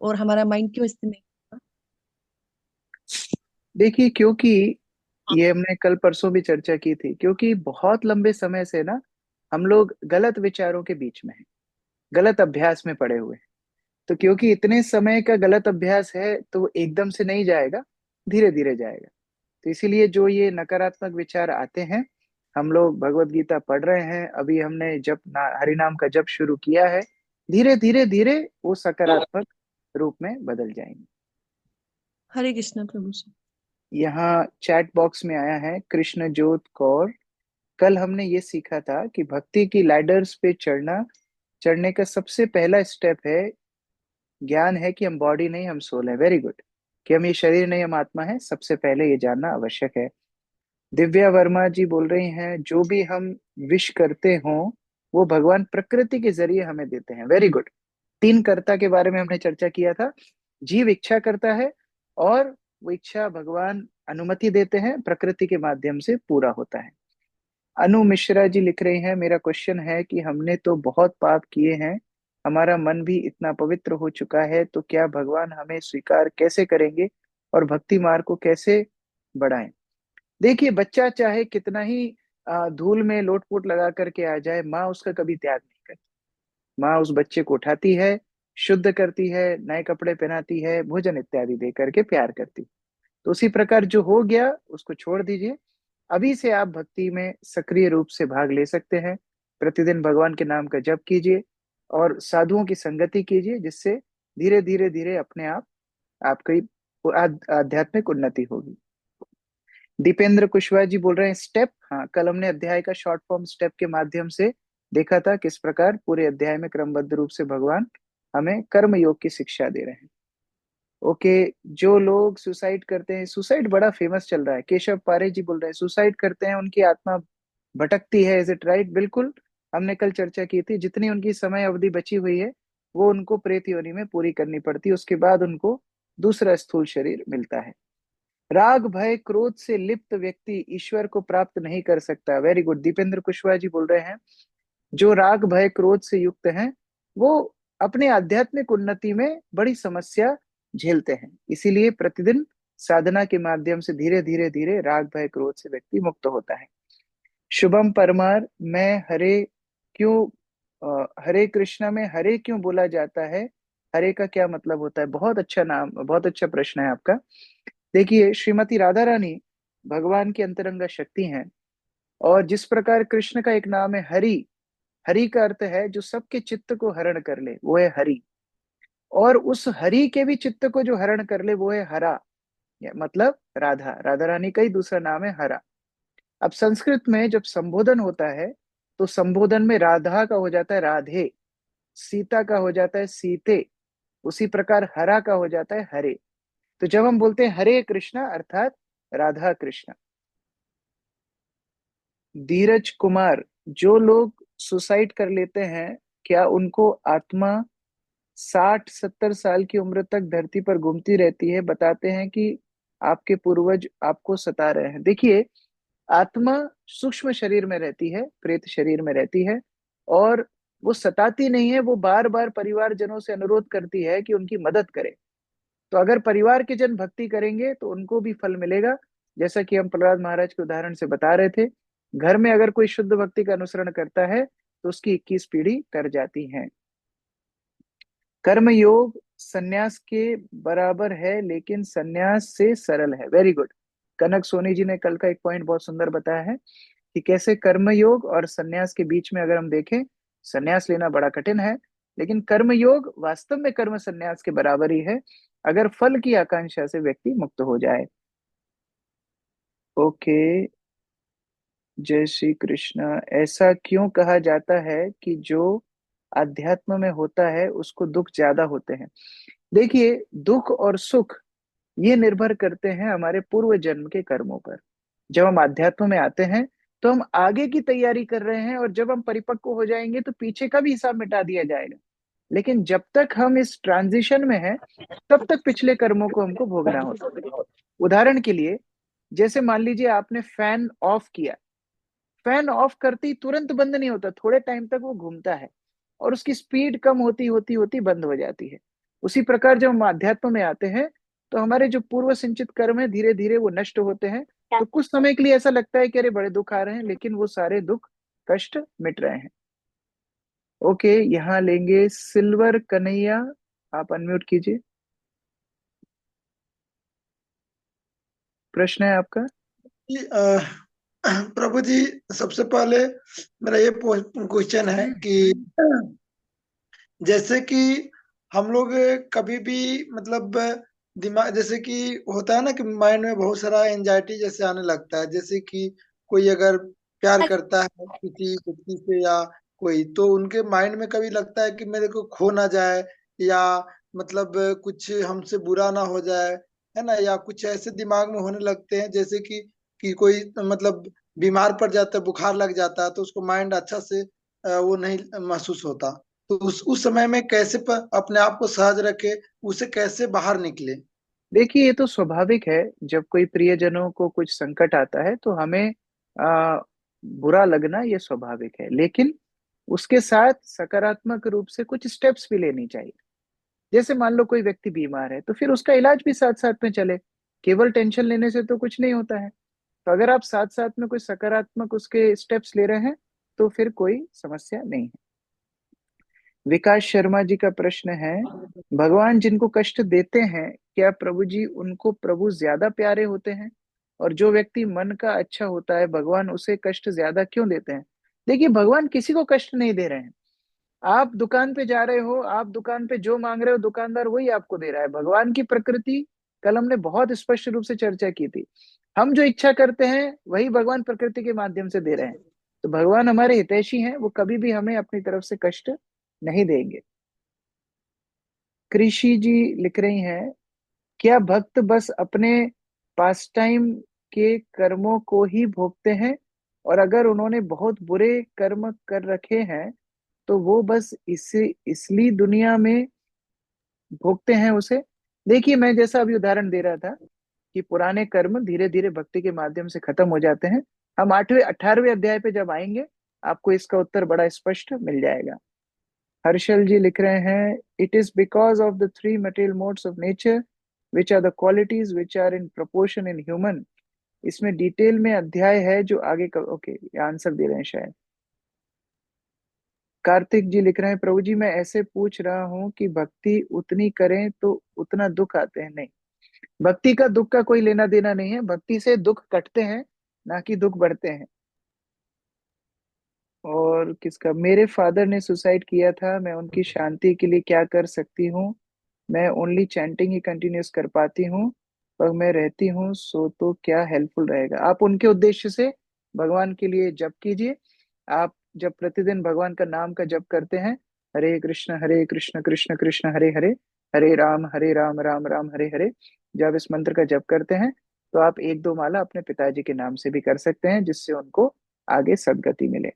और हमारा माइंड क्यों स्थिर नहीं होगा? देखिए, क्योंकि ये हमने कल परसों भी चर्चा की थी, क्योंकि बहुत लंबे समय से ना हम लोग गलत विचारों के बीच में हैं, गलत अभ्यास में पड़े हुए हैं। तो क्योंकि इतने समय का गलत अभ्यास है तो वो एकदम से नहीं जाएगा, धीरे धीरे जाएगा। तो इसीलिए जो ये नकारात्मक विचार आते हैं, हम लोग भगवत गीता पढ़ रहे हैं, अभी हमने हरि नाम का जप शुरू किया है, धीरे धीरे धीरे वो सकारात्मक रूप में बदल जाएंगे। हरे कृष्ण प्रभु जी। यहाँ चैट बॉक्स में आया है कृष्ण जोत कौर। कल हमने ये सीखा था कि भक्ति की लैडर्स पे चढ़ने का सबसे पहला स्टेप है, ज्ञान है कि हम बॉडी नहीं, हम सोल है। Very good. कि हम ये शरीर नहीं, हम आत्मा है, सबसे पहले ये जानना आवश्यक है। दिव्या वर्मा जी बोल रही हैं, जो भी हम विश करते हों वो भगवान प्रकृति के जरिए हमें देते हैं। Very good. तीन कर्ता के बारे में हमने चर्चा किया था। जीव इच्छा करता है, और वो इच्छा भगवान अनुमति देते हैं, प्रकृति के माध्यम से पूरा होता है। अनु मिश्रा जी लिख रही हैं, मेरा क्वेश्चन है कि हमने तो बहुत पाप किए हैं, हमारा मन भी इतना पवित्र हो चुका है, तो क्या भगवान हमें स्वीकार कैसे करेंगे और भक्ति मार्ग को कैसे बढ़ाएं? देखिए, बच्चा चाहे कितना ही धूल में लोटपोट लगा करके आ जाए, माँ उसका कभी त्याग नहीं करती। माँ उस बच्चे को उठाती है, शुद्ध करती है, नए कपड़े पहनाती है, भोजन इत्यादि दे करके प्यार करती। तो उसी प्रकार जो हो गया उसको छोड़ दीजिए। अभी से आप भक्ति में सक्रिय रूप से भाग ले सकते हैं। प्रतिदिन भगवान के नाम का जप कीजिए और साधुओं की संगति कीजिए, जिससे धीरे धीरे धीरे अपने आप आपकी आध्यात्मिक उन्नति होगी। दीपेंद्र कुशवाहा जी बोल रहे हैं, स्टेप, हाँ, कल हमने अध्याय का शॉर्ट फॉर्म स्टेप के माध्यम से देखा था किस प्रकार पूरे अध्याय में क्रमबद्ध रूप से भगवान हमें कर्म योग की शिक्षा दे रहे हैं। ओके। जो लोग सुसाइड करते हैं, सुसाइड बड़ा फेमस चल रहा है, केशव पारे जी बोल रहे हैं सुसाइड करते हैं उनकी आत्मा भटकती है, इज इट राइट? बिल्कुल। हमने कल चर्चा की थी, जितनी उनकी समय अवधि बची हुई है वो उनको प्रेत योनि में पूरी करनी पड़ती है, उसके बाद उनको दूसरा स्थूल शरीर मिलता है। राग भय क्रोध से लिप्त व्यक्ति ईश्वर को प्राप्त नहीं कर सकता। Very good. दीपेंद्र कुशवाहा जी बोल रहे हैं, जो राग भय क्रोध से युक्त हैं वो अपने आध्यात्मिक उन्नति में बड़ी समस्या झेलते हैं, इसीलिए प्रतिदिन साधना के माध्यम से धीरे धीरे धीरे राग भय क्रोध से व्यक्ति मुक्त होता है। शुभम परमार, मैं क्यों हरे कृष्णा में हरे क्यों बोला जाता है, हरे का क्या मतलब होता है? बहुत अच्छा नाम, बहुत अच्छा प्रश्न है आपका। देखिए, श्रीमती राधा रानी भगवान की अंतरंगा शक्ति हैं, और जिस प्रकार कृष्ण का एक नाम है हरि, हरि का अर्थ है जो सबके चित्त को हरण कर ले, वो है हरि। और उस हरि के भी चित्त को जो हरण कर ले वो है हरा, मतलब राधा। राधा रानी का ही दूसरा नाम है हरा। अब संस्कृत में जब संबोधन होता है तो संबोधन में राधा का हो जाता है राधे, सीता का हो जाता है सीते, उसी प्रकार हरा का हो जाता है हरे। तो जब हम बोलते हैं हरे कृष्णा, अर्थात राधा कृष्ण। धीरज कुमार, जो लोग सुसाइड कर लेते हैं, क्या उनको आत्मा 60-70 साल की उम्र तक धरती पर घूमती रहती है? बताते हैं कि आपके पूर्वज आपको सता रहे हैं। देखिए, आत्मा सूक्ष्म शरीर में रहती है, प्रेत शरीर में रहती है, और वो सताती नहीं है, वो बार बार परिवारजनों से अनुरोध करती है कि उनकी मदद करें। तो अगर परिवार के जन भक्ति करेंगे तो उनको भी फल मिलेगा। जैसा कि हम प्रहलाद महाराज के उदाहरण से बता रहे थे, घर में अगर कोई शुद्ध भक्ति का अनुसरण करता है तो उसकी 21 पीढ़ी तर जाती है। कर्म योग सन्यास के बराबर है, लेकिन सन्यास से सरल है। Very good. कनक सोनी जी ने कल का एक पॉइंट बहुत सुंदर बताया है कि कैसे कर्म योग और सन्यास के बीच में अगर हम देखें, सन्यास लेना बड़ा कठिन है, लेकिन कर्म योग वास्तव में कर्म सन्यास के बराबर ही है, अगर फल की आकांक्षा से व्यक्ति मुक्त हो जाए। ओके। जय श्री कृष्ण। ऐसा क्यों कहा जाता है कि जो अध्यात्म में होता है उसको दुख ज्यादा होते हैं? देखिए, दुख और सुख ये निर्भर करते हैं हमारे पूर्व जन्म के कर्मों पर। जब हम आध्यात्म में आते हैं तो हम आगे की तैयारी कर रहे हैं, और जब हम परिपक्व हो जाएंगे तो पीछे का भी हिसाब मिटा दिया जाएगा। लेकिन जब तक हम इस ट्रांजिशन में हैं, तब तक पिछले कर्मों को हमको भोगना होता है। उदाहरण के लिए, जैसे मान लीजिए आपने फैन ऑफ किया, फैन ऑफ करते ही तुरंत बंद नहीं होता, थोड़े टाइम तक वो घूमता है, और उसकी स्पीड कम होती होती होती बंद हो जाती है। उसी प्रकार जब हम अध्यात्म में आते हैं तो हमारे जो पूर्व संचित कर्म है धीरे धीरे वो नष्ट होते हैं। तो कुछ समय के लिए ऐसा लगता है कि अरे बड़े दुख आ रहे हैं, लेकिन वो सारे दुख कष्ट मिट रहे हैं। ओके, यहाँ लेंगे सिल्वर कन्हैया, आप अनम्यूट कीजिए, प्रश्न है आपका। जी, प्रभु जी, सबसे पहले मेरा ये क्वेश्चन है कि जैसे कि हम लोग कभी भी मतलब दिमाग, जैसे कि होता है ना कि माइंड में बहुत सारा एंजाइटी जैसे आने लगता है, जैसे कि कोई अगर प्यार करता है किसी व्यक्ति से या कोई, तो उनके माइंड में कभी लगता है कि मेरे को खो ना जाए, या मतलब कुछ हमसे बुरा ना हो जाए, है ना, या कुछ ऐसे दिमाग में होने लगते हैं जैसे कि कोई मतलब बीमार पड़ जाता है, बुखार लग जाता है, तो उसको माइंड अच्छा से वो नहीं महसूस होता। तो उस समय में कैसे अपने आप को सहज रखे, उसे कैसे बाहर निकले। देखिए, ये तो स्वाभाविक है, जब कोई प्रियजनों को कुछ संकट आता है तो हमें आ, बुरा लगना ये स्वाभाविक है, लेकिन उसके साथ सकारात्मक रूप से कुछ स्टेप्स भी लेनी चाहिए। जैसे मान लो कोई व्यक्ति बीमार है तो फिर उसका इलाज भी साथ साथ में चले, केवल टेंशन लेने से तो कुछ नहीं होता है। तो अगर आप साथ साथ में कोई सकारात्मक उसके स्टेप्स ले रहे हैं तो फिर कोई समस्या नहीं है। विकास शर्मा जी का प्रश्न है, भगवान जिनको कष्ट देते हैं, क्या प्रभु जी उनको प्रभु ज्यादा प्यारे होते हैं? और जो व्यक्ति मन का अच्छा होता है, भगवान उसे कष्ट ज्यादा क्यों देते हैं? देखिए, भगवान किसी को कष्ट नहीं दे रहे हैं। आप दुकान पे जा रहे हो, आप दुकान पे जो मांग रहे हो दुकानदार वही आपको दे रहा है। भगवान की प्रकृति कल हमने बहुत स्पष्ट रूप से चर्चा की थी। हम जो इच्छा करते हैं वही भगवान प्रकृति के माध्यम से दे रहे हैं। तो भगवान हमारे हितैषी हैं, वो कभी भी हमें अपनी तरफ से कष्ट नहीं देंगे। कृषि जी लिख रही हैं, क्या भक्त बस अपने पास टाइम के कर्मों को ही भोगते हैं, और अगर उन्होंने बहुत बुरे कर्म कर रखे हैं तो वो बस इसे इसलिए दुनिया में भोगते हैं उसे? देखिए, मैं जैसा अभी उदाहरण दे रहा था कि पुराने कर्म धीरे धीरे भक्ति के माध्यम से खत्म हो जाते हैं। हम 8वें 18वें अध्याय पे जब आएंगे आपको इसका उत्तर बड़ा स्पष्ट मिल जाएगा। हर्षल जी लिख रहे हैं, it is because of the three material modes of nature which are the qualities which are in proportion in human. इसमें डिटेल में अध्याय है जो आगे का, ओके, ये आंसर दे रहे हैं शायद। कार्तिक जी लिख रहे हैं, प्रभु जी मैं ऐसे पूछ रहा हूँ कि भक्ति उतनी करें तो उतना दुख आते हैं? नहीं, भक्ति का दुख का कोई लेना देना नहीं है। भक्ति से दुख कटते हैं, ना कि दुख बढ़ते हैं। और किसका, मेरे फादर ने सुसाइड किया था, मैं उनकी शांति के लिए क्या कर सकती हूँ? मैं ओनली चैंटिंग ही कंटिन्यूस कर पाती हूँ, पर मैं रहती हूँ, सो तो क्या हेल्पफुल रहेगा? आप उनके उद्देश्य से भगवान के लिए जप कीजिए। आप जब प्रतिदिन भगवान का नाम का जप करते हैं, हरे कृष्ण कृष्ण कृष्ण हरे हरे, हरे राम राम राम हरे हरे, जब इस मंत्र का जप करते हैं तो आप एक दो माला अपने पिताजी के नाम से भी कर सकते हैं, जिससे उनको आगे सदगति मिले।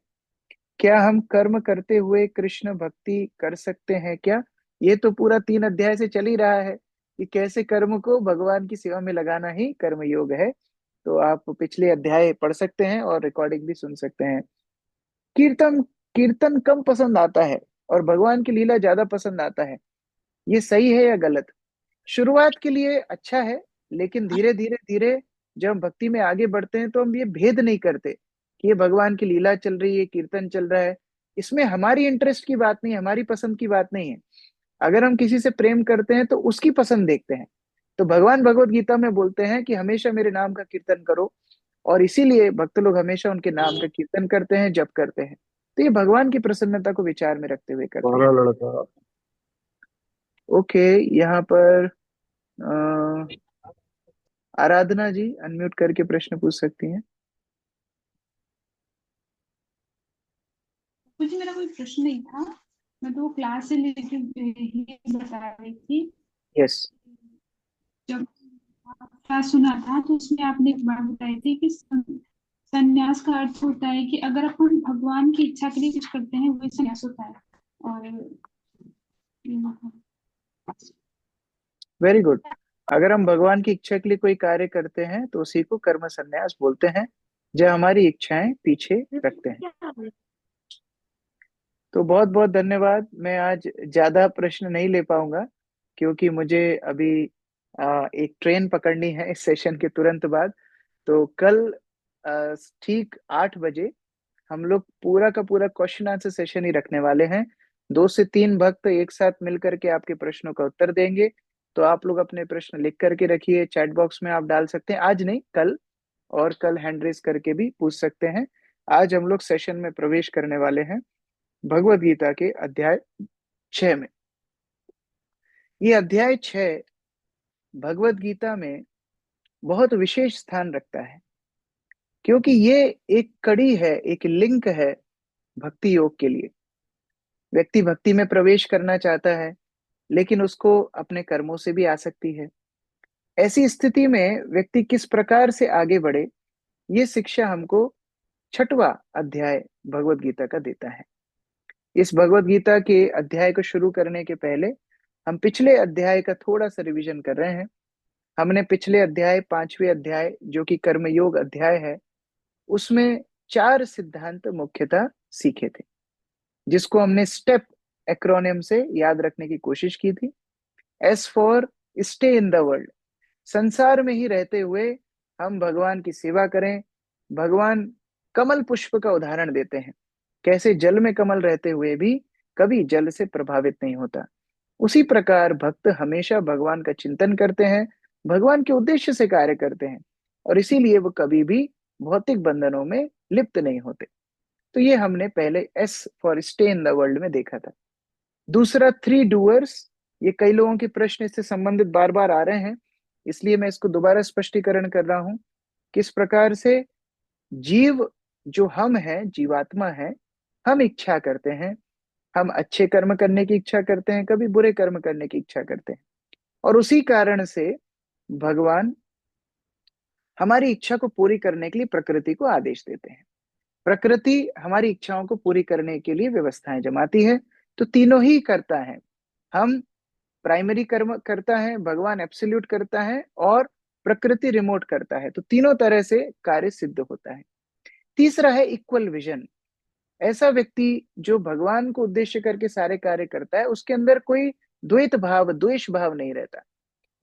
क्या हम कर्म करते हुए कृष्ण भक्ति कर सकते हैं क्या? ये तो पूरा 3 अध्याय से चल ही रहा है कि कैसे कर्म को भगवान की सेवा में लगाना ही कर्म योग है। तो आप पिछले अध्याय पढ़ सकते हैं और रिकॉर्डिंग भी सुन सकते हैं। कीर्तन कीर्तन कम पसंद आता है और भगवान की लीला ज्यादा पसंद आता है, ये सही है या गलत? शुरुआत के लिए अच्छा है, लेकिन धीरे धीरे धीरे जब हम भक्ति में आगे बढ़ते हैं तो हम ये भेद नहीं करते कि ये भगवान की लीला चल रही है, कीर्तन चल रहा है। इसमें हमारी इंटरेस्ट की बात नहीं, हमारी पसंद की बात नहीं है। अगर हम किसी से प्रेम करते हैं तो उसकी पसंद देखते हैं। तो भगवान भगवत गीता में बोलते हैं कि हमेशा मेरे नाम का कीर्तन करो, और इसीलिए भक्त लोग हमेशा उनके नाम का कीर्तन करते हैं, जप करते हैं। तो ये भगवान की प्रसन्नता को विचार में रखते हुए करते हैं। बड़ा लड़का। ओके, यहाँ पर आराधना जी अनम्यूट करके प्रश्न पूछ सकती हैं। मुझे मेरा कोई प्रश्न नहीं था, मैं तो क्लास से लेके ही बता रही थी। यस। जब क्लास सुना था तो उसमें आपने एक बात बताई थी कि संन्यास का अर्थ होता है कि अगर अपन भगवान की इच्छा के लिए कुछ करते हैं वही संन्यास होता है। और वेरी गुड। अगर हम भगवान की इच्छा के लिए कोई कार्य करते हैं तो उसी को कर्म संन्यास बोलते हैं, जब हमारी इच्छाएं पीछे रखते हैं। तो बहुत बहुत धन्यवाद। मैं आज ज्यादा प्रश्न नहीं ले पाऊंगा क्योंकि मुझे अभी एक ट्रेन पकड़नी है इस सेशन के तुरंत बाद। तो कल ठीक 8 बजे हम लोग पूरा का पूरा क्वेश्चन आंसर सेशन ही रखने वाले हैं। 2 से 3 भक्त एक साथ मिल करके आपके प्रश्नों का उत्तर देंगे। तो आप लोग अपने प्रश्न लिख करके रखिए, चैट बॉक्स में आप डाल सकते हैं, आज नहीं कल, और कल हैंड रेस करके भी पूछ सकते हैं। आज हम लोग सेशन में प्रवेश करने वाले हैं भगवत गीता के अध्याय 6 में। ये अध्याय 6 भगवत गीता में बहुत विशेष स्थान रखता है, क्योंकि ये एक कड़ी है, एक लिंक है भक्ति योग के लिए। व्यक्ति भक्ति में प्रवेश करना चाहता है, लेकिन उसको अपने कर्मों से भी आसक्ति है। ऐसी स्थिति में व्यक्ति किस प्रकार से आगे बढ़े, ये शिक्षा हमको 6वां अध्याय भगवत गीता का देता है। इस भगवत गीता के अध्याय को शुरू करने के पहले हम पिछले अध्याय का थोड़ा सा रिवीजन कर रहे हैं। हमने पिछले अध्याय 5वें अध्याय, जो कि कर्मयोग अध्याय है, उसमें 4 सिद्धांत मुख्यतः सीखे थे, जिसको हमने स्टेप एक्रोनिम से याद रखने की कोशिश की थी। S for stay in the world, संसार में ही रहते हुए हम भगवान की सेवा करें। भगवान कमल पुष्प का उदाहरण देते हैं, कैसे जल में कमल रहते हुए भी कभी जल से प्रभावित नहीं होता। उसी प्रकार भक्त हमेशा भगवान का चिंतन करते हैं, भगवान के उद्देश्य से कार्य करते हैं, और इसीलिए वो कभी भी भौतिक बंधनों में लिप्त नहीं होते। तो ये हमने पहले S for stay in the world में देखा था। दूसरा 3 डूअर्स, ये कई लोगों के प्रश्न इससे संबंधित बार बार आ रहे हैं, इसलिए मैं इसको दोबारा स्पष्टीकरण कर रहा हूं। किस प्रकार से जीव, जो हम हैं, जीवात्मा है, हम इच्छा करते हैं, हम अच्छे कर्म करने की इच्छा करते हैं, कभी बुरे कर्म करने की इच्छा करते हैं, और उसी कारण से भगवान हमारी इच्छा को पूरी करने के लिए प्रकृति को आदेश देते हैं। प्रकृति हमारी इच्छाओं को पूरी करने के लिए व्यवस्थाएं जमाती है। तो तीनों ही करता है, हम प्राइमरी कर्म करता है, भगवान एब्सोल्यूट करता है, और प्रकृति रिमोट करता है। तो तीनों तरह से कार्य सिद्ध होता है। तीसरा है इक्वल विजन। ऐसा व्यक्ति जो भगवान को उद्देश्य करके सारे कार्य करता है, उसके अंदर कोई द्वैत भाव, द्वेष भाव नहीं रहता।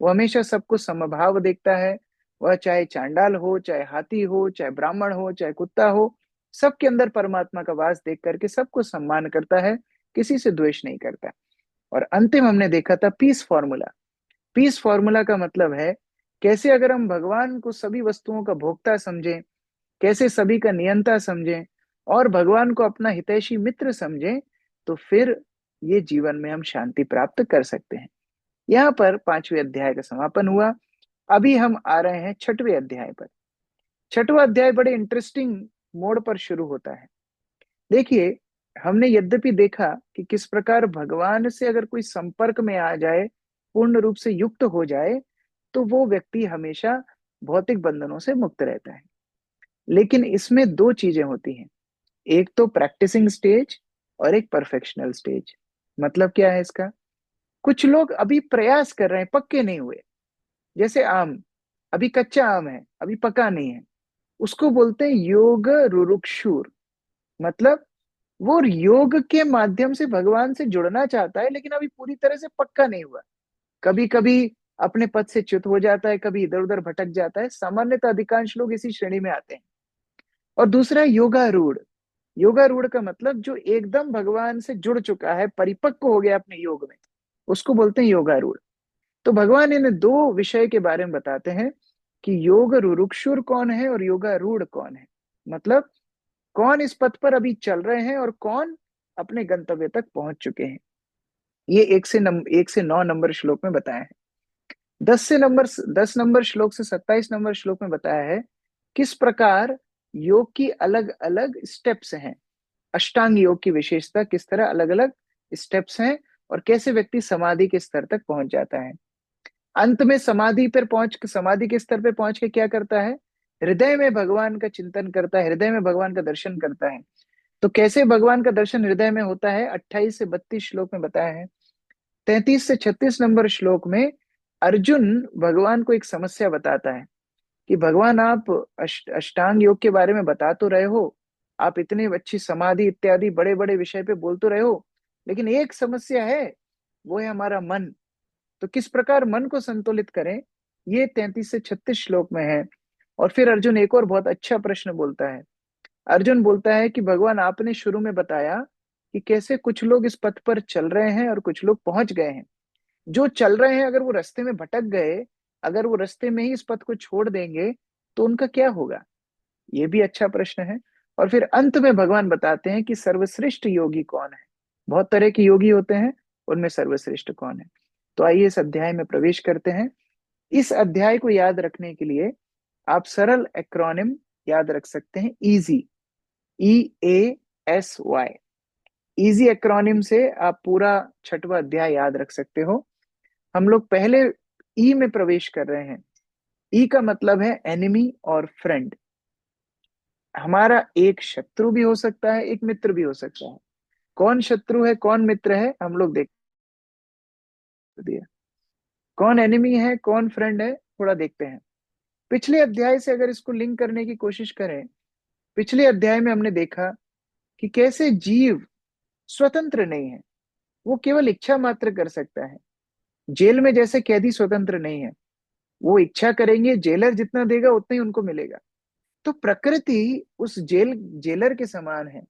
वो हमेशा सबको समभाव देखता है। वह चाहे चांडाल हो, चाहे हाथी हो, चाहे ब्राह्मण हो, चाहे कुत्ता हो, सबके अंदर परमात्मा का वास देख करके सबको सम्मान करता है, किसी से द्वेष नहीं करता। और अंतिम हमने देखा था पीस फॉर्मूला। पीस फॉर्मूला का मतलब है कैसे अगर हम भगवान को सभी वस्तुओं का भोक्ता समझें, कैसे सभी का नियंता समझें, और भगवान को अपना हितैषी मित्र समझें, तो फिर ये जीवन में हम शांति प्राप्त कर सकते हैं। यहाँ पर 5वें अध्याय का समापन हुआ। अभी हम आ रहे हैं 6वें अध्याय पर। 6वां अध्याय बड़े इंटरेस्टिंग मोड पर शुरू होता है। देखिए, हमने यद्यपि देखा कि किस प्रकार भगवान से अगर कोई संपर्क में आ जाए, पूर्ण रूप से युक्त हो जाए, तो वो व्यक्ति हमेशा भौतिक बंधनों से मुक्त रहता है। लेकिन इसमें 2 चीजें होती हैं, एक तो प्रैक्टिसिंग स्टेज और एक परफेक्शनल स्टेज। मतलब क्या है इसका? कुछ लोग अभी प्रयास कर रहे हैं, पक्के नहीं हुए। जैसे आम, अभी कच्चा आम है, अभी पका नहीं है, उसको बोलते हैं योग रुरुक्षुर। मतलब वो योग के माध्यम से भगवान से जुड़ना चाहता है, लेकिन अभी पूरी तरह से पक्का नहीं हुआ। कभी कभी अपने पद से च्युत हो जाता है, कभी इधर उधर भटक जाता है। सामान्यतः अधिकांश लोग इसी श्रेणी में आते हैं। और दूसरा है योगारूढ़। योगारूढ़ का मतलब जो एकदम भगवान से जुड़ चुका है, परिपक्व हो गया अपने योग में, उसको बोलते हैं योगारूढ़। तो भगवान इन 2 विषय के बारे में बताते हैं कि योग रुरुक्षुर कौन है और योगारूढ़ कौन है। मतलब कौन इस पथ पर अभी चल रहे हैं और कौन अपने गंतव्य तक पहुंच चुके हैं। ये 1 से 9 नंबर श्लोक में बताया है। 10 नंबर श्लोक से 27 नंबर श्लोक में बताया है किस प्रकार योग की अलग अलग स्टेप्स हैं। अष्टांग योग की विशेषता, किस तरह अलग अलग स्टेप्स हैं, और कैसे व्यक्ति समाधि के स्तर तक पहुंच जाता है। अंत में समाधि के स्तर पे पहुंच के क्या करता है? हृदय में भगवान का चिंतन करता है, हृदय में भगवान का दर्शन करता है। तो कैसे भगवान का दर्शन हृदय में होता है, 28 से 32 श्लोक में बताया है। 33 से 36 नंबर श्लोक में अर्जुन भगवान को एक समस्या बताता है कि भगवान आप अष्टांग योग के बारे में बता तो रहे हो, आप इतनी अच्छी समाधि इत्यादि बड़े बड़े विषय पे बोल तो रहे हो, लेकिन एक समस्या है, वो है हमारा मन। तो किस प्रकार मन को संतुलित करें, ये 33 से 36 श्लोक में है। और फिर अर्जुन एक और बहुत अच्छा प्रश्न बोलता है। अर्जुन बोलता है कि भगवान आपने शुरू में बताया कि कैसे कुछ लोग इस पथ पर चल रहे हैं और कुछ लोग पहुंच गए हैं। जो चल रहे हैं अगर वो रास्ते में भटक गए, अगर वो रास्ते में ही इस पथ को छोड़ देंगे तो उनका क्या होगा? ये भी अच्छा प्रश्न है। और फिर अंत में भगवान बताते हैं कि सर्वश्रेष्ठ योगी कौन है। बहुत तरह के योगी होते हैं, उनमें सर्वश्रेष्ठ कौन है। तो आइए इस अध्याय में प्रवेश करते हैं। इस अध्याय को याद रखने के लिए आप सरल एक्रोनिम याद रख सकते हैं, इजी, EASY। इजी एक्रोनिम से आप पूरा 6वां अध्याय याद रख सकते हो। हम लोग पहले ई में प्रवेश कर रहे हैं। ई का मतलब है एनिमी और फ्रेंड। हमारा एक शत्रु भी हो सकता है, एक मित्र भी हो सकता है। कौन शत्रु है कौन मित्र है हम लोग देख दिया, कौन एनिमी है कौन फ्रेंड है थोड़ा देखते हैं। पिछले अध्याय से अगर इसको लिंक करने की कोशिश करें, पिछले अध्याय में हमने देखा कि कैसे जीव स्वतंत्र नहीं है, वो केवल इच्छा मात्र कर सकता है। जेल में जैसे कैदी स्वतंत्र नहीं है, वो इच्छा करेंगे, जेलर जितना देगा उतना ही उनको मिलेगा। तो प्रकृति उस जेलर के समान है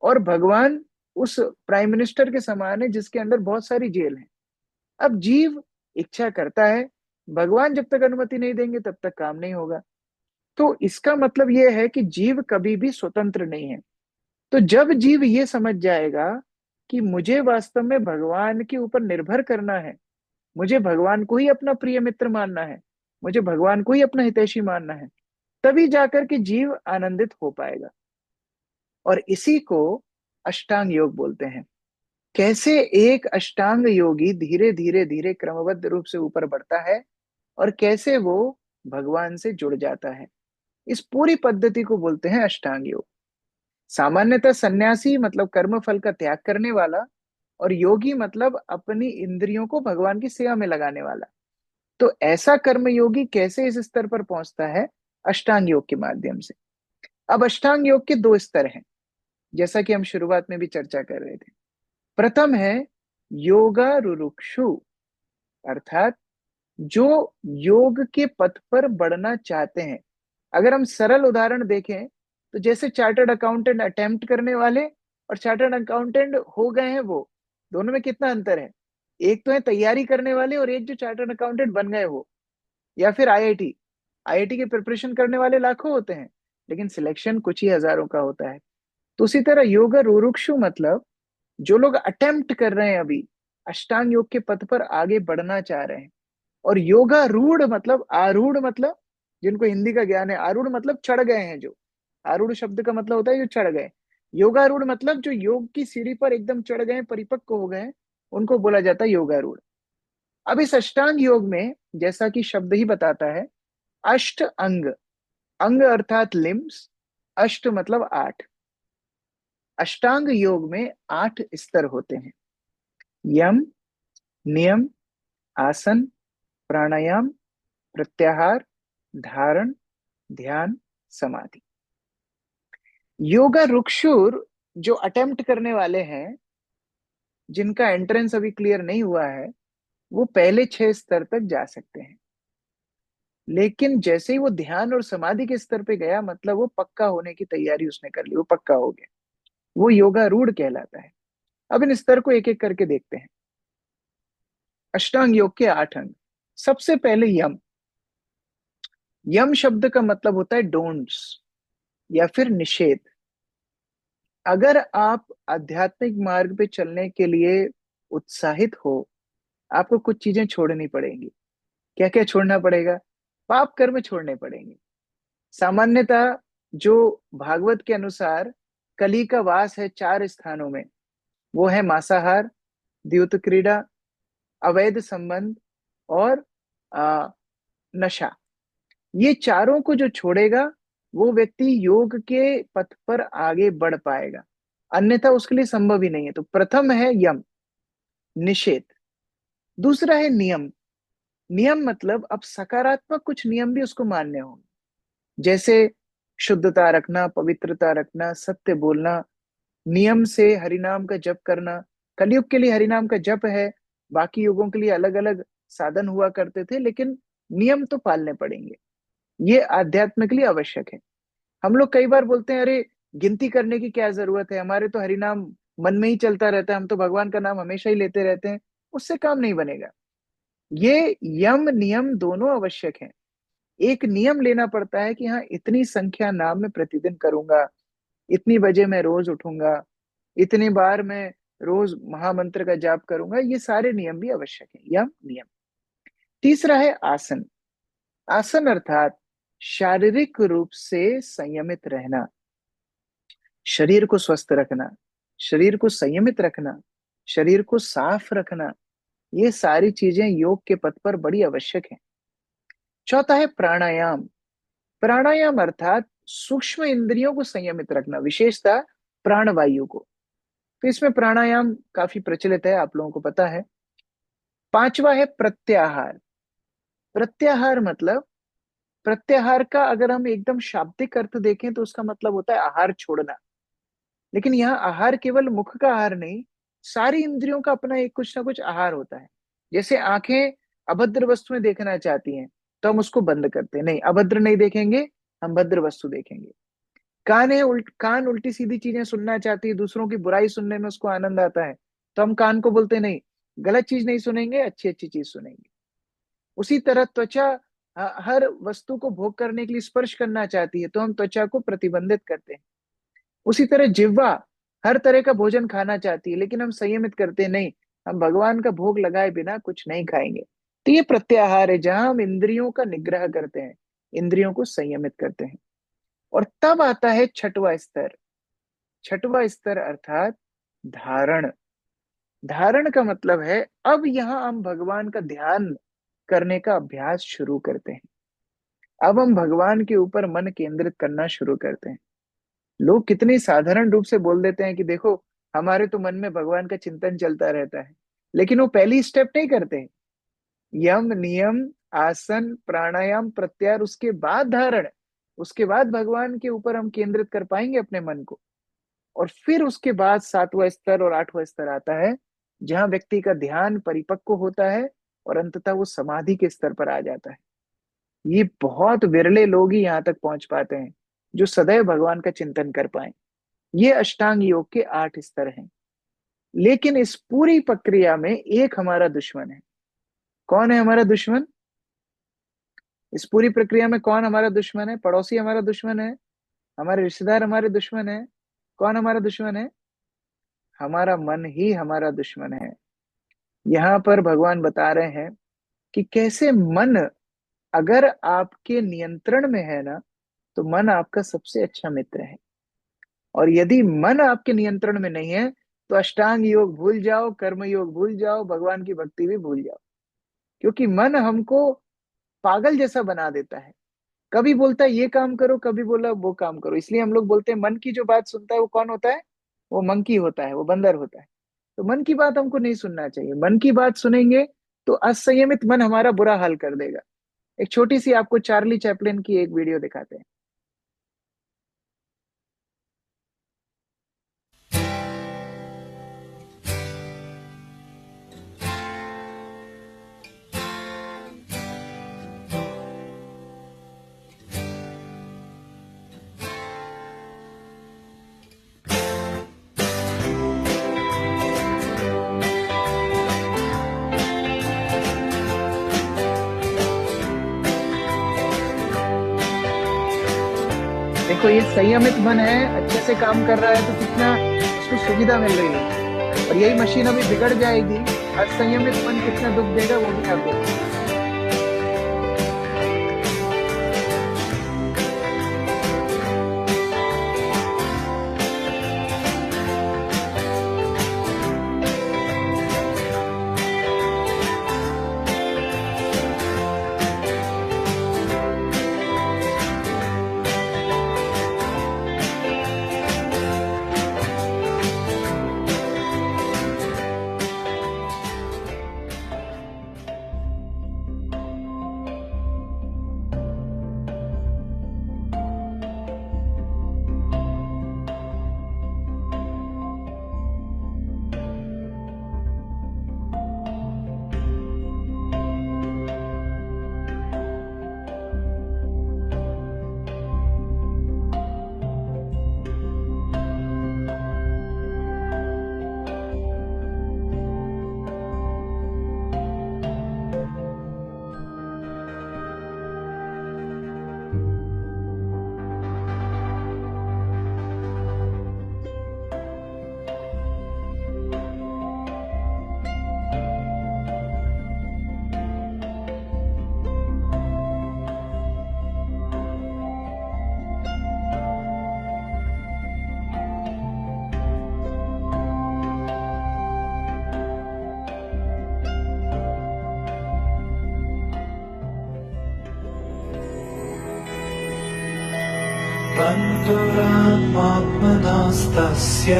और भगवान उस प्राइम मिनिस्टर के समान है जिसके अंदर बहुत सारी जेल है। अब जीव इच्छा करता है, भगवान जब तक अनुमति नहीं देंगे तब तक काम नहीं होगा। तो इसका मतलब यह है कि जीव कभी भी स्वतंत्र नहीं है। तो जब जीव ये समझ जाएगा कि मुझे वास्तव में भगवान के ऊपर निर्भर करना है, मुझे भगवान को ही अपना प्रिय मित्र मानना है, मुझे भगवान को ही अपना हितैषी मानना है, तभी जाकर के जीव आनंदित हो पाएगा। और इसी को अष्टांग योग बोलते हैं। कैसे एक अष्टांग योगी धीरे धीरे धीरे क्रमबद्ध रूप से ऊपर बढ़ता है और कैसे वो भगवान से जुड़ जाता है, इस पूरी पद्धति को बोलते हैं अष्टांग योग। सामान्यतः सन्यासी मतलब कर्म फल का त्याग करने वाला, और योगी मतलब अपनी इंद्रियों को भगवान की सेवा में लगाने वाला। तो ऐसा कर्म योगी कैसे इस स्तर पर पहुंचता है? अष्टांग योग के माध्यम से। अब अष्टांग योग के 2 स्तर हैं, जैसा कि हम शुरुआत में भी चर्चा कर रहे थे। प्रथम है योगा रुरुक्षु, अर्थात जो योग के पथ पर बढ़ना चाहते हैं। अगर हम सरल उदाहरण देखें तो जैसे चार्टर्ड अकाउंटेंट अटेम्प्ट करने वाले और चार्टर्ड अकाउंटेंट हो गए हैं, वो दोनों में कितना अंतर है? एक तो है तैयारी करने वाले और एक जो चार्टर्ड अकाउंटेंट बन गए हो। या फिर आईआईटी की प्रिपरेशन करने वाले लाखों होते हैं, लेकिन सिलेक्शन कुछ ही हजारों का होता है। तो उसी तरह योगा रुरुक्षु मतलब जो लोग अटेम्प्ट कर रहे हैं, अभी अष्टांग योग के पथ पर आगे बढ़ना चाह रहे हैं। और योगा रूढ़ मतलब, आरूढ़ मतलब जिनको हिंदी का ज्ञान है, आरूढ़ मतलब चढ़ गए हैं। जो आरूढ़ शब्द का मतलब होता है जो चढ़ गए। योगारूढ़ मतलब जो योग की सीढ़ी पर एकदम चढ़ गए, परिपक्व हो गए, उनको बोला जाता है योगारूढ़। अब इस अष्टांग योग में जैसा कि शब्द ही बताता है, अष्ट अंग, अंग अर्थात लिम्स, अष्ट मतलब 8। अष्टांग योग में 8 स्तर होते हैं। यम, नियम, आसन, प्राणायाम, प्रत्याहार, धारण, ध्यान, समाधि। योगा रुक्षुर जो अटेम्प्ट करने वाले हैं, जिनका एंट्रेंस अभी क्लियर नहीं हुआ है, वो पहले 6 स्तर तक जा सकते हैं। लेकिन जैसे ही वो ध्यान और समाधि के स्तर पे गया, मतलब वो पक्का होने की तैयारी उसने कर ली, वो पक्का हो गया, वो योगा रूढ़ कहलाता है। अब इन स्तर को एक एक करके देखते हैं। अष्टांग योग के 8 अंग। सबसे पहले यम। यम शब्द का मतलब होता है डोंट्स या फिर निषेध। अगर आप आध्यात्मिक मार्ग पे चलने के लिए उत्साहित हो, आपको कुछ चीजें छोड़नी पड़ेंगी। क्या क्या छोड़ना पड़ेगा? पाप कर्म छोड़ने पड़ेंगे। सामान्यतः जो भागवत के अनुसार कली का वास है 4 स्थानों में, वो है मांसाहार, द्यूत क्रीड़ा, अवैध संबंध और नशा। ये चारों को जो छोड़ेगा वो व्यक्ति योग के पथ पर आगे बढ़ पाएगा, अन्यथा उसके लिए संभव ही नहीं है। तो प्रथम है यम, निषेध। दूसरा है नियम। नियम मतलब अब सकारात्मक कुछ नियम भी उसको मानने होंगे, जैसे शुद्धता रखना, पवित्रता रखना, सत्य बोलना, नियम से हरिनाम का जप करना। कलयुग के लिए हरिनाम का जप है, बाकी युगों के लिए अलग अलग साधन हुआ करते थे, लेकिन नियम तो पालने पड़ेंगे। ये आध्यात्मिकली आवश्यक है। हम लोग कई बार बोलते हैं, अरे गिनती करने की क्या जरूरत है, हमारे तो हरिनाम मन में ही चलता रहता है, हम तो भगवान का नाम हमेशा ही लेते रहते हैं, उससे काम नहीं बनेगा। ये यम नियम दोनों आवश्यक हैं। एक नियम लेना पड़ता है कि हाँ, इतनी संख्या नाम मैं प्रतिदिन करूंगा, इतनी बजे मैं रोज उठूंगा, इतनी बार मैं रोज महामंत्र का जाप करूंगा। ये सारे नियम भी आवश्यक है, यम नियम। तीसरा है आसन। आसन अर्थात शारीरिक रूप से संयमित रहना, शरीर को स्वस्थ रखना, शरीर को संयमित रखना, शरीर को साफ रखना। ये सारी चीजें योग के पथ पर बड़ी आवश्यक है। चौथा है प्राणायाम। प्राणायाम अर्थात सूक्ष्म इंद्रियों को संयमित रखना, विशेषतः प्राणवायु को। तो इसमें प्राणायाम काफी प्रचलित है, आप लोगों को पता है। पांचवा है प्रत्याहार। प्रत्याहार मतलब, प्रत्याहार का अगर हम एकदम शाब्दिक अर्थ देखें तो उसका मतलब होता है आहार छोड़ना। लेकिन यहाँ आहार केवल मुख का आहार नहीं, सारी इंद्रियों का अपना एक कुछ ना कुछ आहार होता है। जैसे आंखें अभद्र वस्तुएं देखना चाहती हैं तो हम उसको बंद करते हैं, नहीं अभद्र नहीं देखेंगे, हम भद्र वस्तु देखेंगे। कान उल्टी सीधी चीजें सुनना चाहती है, दूसरों की बुराई सुनने में उसको आनंद आता है, तो हम कान को बोलते नहीं, गलत चीज नहीं सुनेंगे, अच्छी अच्छी चीज सुनेंगे। उसी तरह त्वचा हर वस्तु को भोग करने के लिए स्पर्श करना चाहती है, तो हम त्वचा को प्रतिबंधित करते हैं। उसी तरह जिह्वा हर तरह का भोजन खाना चाहती है, लेकिन हम संयमित करते हैं, नहीं हम भगवान का भोग लगाए बिना कुछ नहीं खाएंगे। तो ये प्रत्याहार है, जहां हम इंद्रियों का निग्रह करते हैं, इंद्रियों को संयमित करते हैं। और तब आता है छठवां स्तर। छठवां स्तर अर्थात धारण। धारण का मतलब है, अब यहां हम भगवान का ध्यान करने का अभ्यास शुरू करते हैं। अब हम भगवान के ऊपर मन केंद्रित करना शुरू करते हैं। लोग कितनी साधारण रूप से बोल देते हैं कि देखो, हमारे तो मन में भगवान का चिंतन चलता रहता है, लेकिन वो पहली स्टेप नहीं करते। यम नियम आसन प्राणायाम प्रत्याहार, उसके बाद धारण, उसके बाद भगवान के ऊपर हम केंद्रित कर पाएंगे अपने मन को। और फिर उसके बाद सातवां स्तर और आठवां स्तर आता है, जहां व्यक्ति का ध्यान परिपक्व होता है और अंततः वो समाधि के स्तर पर आ जाता है। ये बहुत विरले लोग ही यहाँ तक पहुंच पाते हैं, जो सदैव भगवान का चिंतन कर पाए। ये अष्टांग योग के 8 स्तर हैं। लेकिन इस पूरी प्रक्रिया में एक हमारा दुश्मन है। कौन है हमारा दुश्मन? इस पूरी प्रक्रिया में कौन हमारा दुश्मन है? पड़ोसी हमारा दुश्मन है, हमारे रिश्तेदार हमारे दुश्मन है। कौन हमारा दुश्मन है? हमारा मन ही हमारा दुश्मन है। यहाँ पर भगवान बता रहे हैं कि कैसे मन अगर आपके नियंत्रण में है ना, तो मन आपका सबसे अच्छा मित्र है। और यदि मन आपके नियंत्रण में नहीं है, तो अष्टांग योग भूल जाओ, कर्म योग भूल जाओ, भगवान की भक्ति भी भूल जाओ। क्योंकि मन हमको पागल जैसा बना देता है, कभी बोलता है ये काम करो, कभी बोला वो काम करो। इसलिए हम लोग बोलते हैं मन की जो बात सुनता है वो कौन होता है? वो मंकी होता है, वो बंदर होता है। तो मन की बात हमको नहीं सुनना चाहिए। मन की बात सुनेंगे तो असंयमित मन हमारा बुरा हाल कर देगा। एक छोटी सी आपको चार्ली चैपलिन की एक वीडियो दिखाते हैं। देखो, ये संयमित मन है, अच्छे से काम कर रहा है, तो कितना उसको सुविधा मिल रही है। और यही मशीन अभी बिगड़ जाएगी, असंयमित मन कितना दुख देगा वो भी आपको। बन्धुरात्मात्मनस्तस्य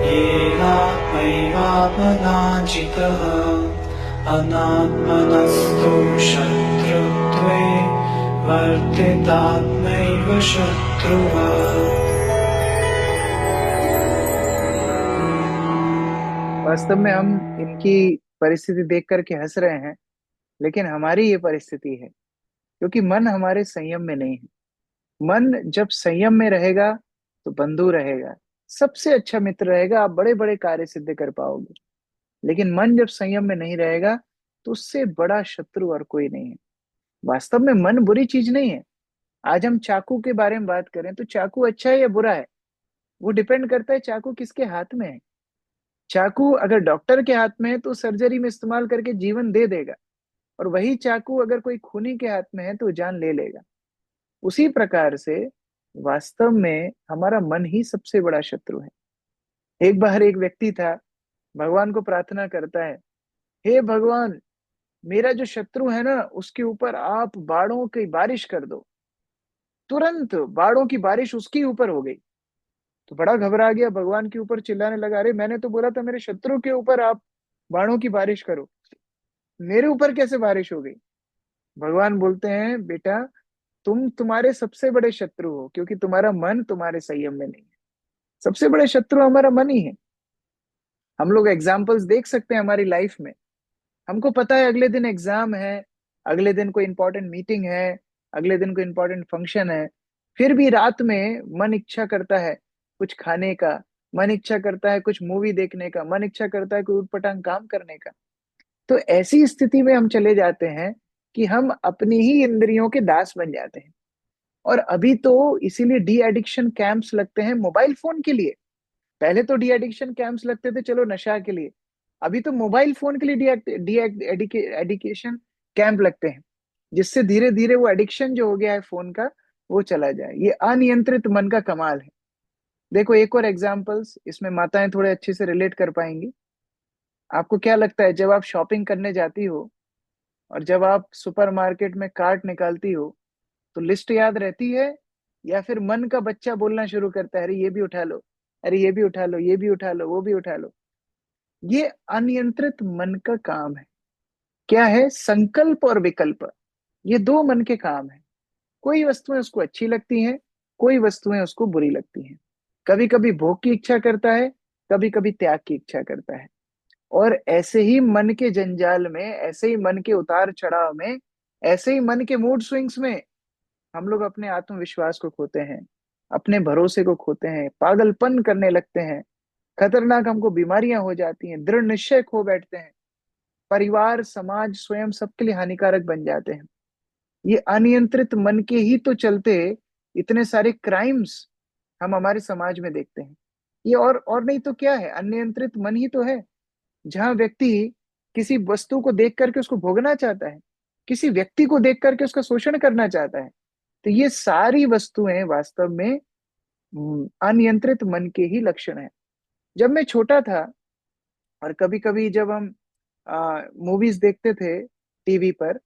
येनात्मैवापराजितः अनात्मनस्तु शत्रुत्वे वर्तितात्मैव शत्रुवः। वास्तव में हम इनकी परिस्थिति देख करके हंस रहे हैं, लेकिन हमारी ये परिस्थिति है क्योंकि मन हमारे संयम में नहीं है। मन जब संयम में रहेगा तो बंधु रहेगा, सबसे अच्छा मित्र रहेगा, आप बड़े बड़े कार्य सिद्ध कर पाओगे। लेकिन मन जब संयम में नहीं रहेगा तो उससे बड़ा शत्रु और कोई नहीं है। वास्तव में मन बुरी चीज नहीं है। आज हम चाकू के बारे में बात करें तो चाकू अच्छा है या बुरा है, वो डिपेंड करता है चाकू किसके हाथ में है। चाकू अगर डॉक्टर के हाथ में है तो सर्जरी में इस्तेमाल करके जीवन दे देगा, और वही चाकू अगर कोई खूनी के हाथ में है तो जान ले लेगा। उसी प्रकार से वास्तव में हमारा मन ही सबसे बड़ा शत्रु है। एक बार एक व्यक्ति था, भगवान को प्रार्थना करता है, हे भगवान, मेरा जो शत्रु है ना उसके ऊपर आप बाढ़ों की बारिश कर दो। तुरंत बाढ़ों की बारिश उसके ऊपर हो गई। तो बड़ा घबरा गया, भगवान के ऊपर चिल्लाने लगा, अरे मैंने तो बोला था मेरे शत्रु के ऊपर आप बाणों की बारिश करो, मेरे ऊपर कैसे बारिश हो गई। भगवान बोलते हैं, बेटा तुम तुम्हारे सबसे बड़े शत्रु हो क्योंकि तुम्हारा मन तुम्हारे संयम में नहीं है। सबसे बड़े शत्रु हमारा मन ही है। हम लोग एग्जाम्पल्स देख सकते हैं हमारी लाइफ में। हमको पता है अगले दिन एग्जाम है, अगले दिन कोई इंपॉर्टेंट मीटिंग है, अगले दिन कोई इंपॉर्टेंट फंक्शन है, फिर भी रात में मन इच्छा करता है कुछ खाने का, मन इच्छा करता है कुछ मूवी देखने का, मन इच्छा करता है कोई उटपटांग काम करने का। तो ऐसी स्थिति में हम चले जाते हैं कि हम अपनी ही इंद्रियों के दास बन जाते हैं। और अभी तो इसीलिए डी एडिक्शन कैंप्स लगते हैं मोबाइल फोन के लिए। पहले तो डी एडिक्शन कैंप्स लगते थे चलो नशा के लिए, अभी तो मोबाइल फोन के लिए डी एडिकेशन कैंप लगते हैं, जिससे धीरे धीरे वो एडिक्शन जो हो गया है फोन का वो चला जाए। ये अनियंत्रित मन का कमाल है। देखो एक और एग्जांपल्स, इसमें माताएं थोड़े अच्छे से रिलेट कर पाएंगी। आपको क्या लगता है जब आप शॉपिंग करने जाती हो और जब आप सुपरमार्केट में कार्ट निकालती हो तो लिस्ट याद रहती है, या फिर मन का बच्चा बोलना शुरू करता है, अरे ये भी उठा लो, अरे ये भी उठा लो, ये भी उठा लो, वो भी उठा लो। ये अनियंत्रित मन का काम है। क्या है? संकल्प और विकल्प, ये दो मन के काम है। कोई वस्तुएं उसको अच्छी लगती हैं, कोई वस्तुएं उसको बुरी लगती हैं। कभी कभी भोग की इच्छा करता है, कभी कभी त्याग की इच्छा करता है। और ऐसे ही मन के जंजाल में, ऐसे ही मन के उतार चढ़ाव में, ऐसे ही मन के मूड स्विंग्स में हम लोग अपने आत्मविश्वास को खोते हैं, अपने भरोसे को खोते हैं, पागलपन करने लगते हैं, खतरनाक हमको बीमारियां हो जाती हैं, दृढ़ निश्चय खो बैठते हैं, परिवार समाज स्वयं सबके लिए हानिकारक बन जाते हैं। ये अनियंत्रित मन के ही तो चलते इतने सारे क्राइम्स हम हमारे समाज में देखते हैं। ये और नहीं तो क्या है, अनियंत्रित मन ही तो है। जहां व्यक्ति किसी वस्तु को देख करके उसको भोगना चाहता है, किसी व्यक्ति को देख करके उसका शोषण करना चाहता है, तो ये सारी वस्तुएं वास्तव में अनियंत्रित मन के ही लक्षण है। जब मैं छोटा था और कभी कभी जब हम मूवीज देखते थे टीवी पर,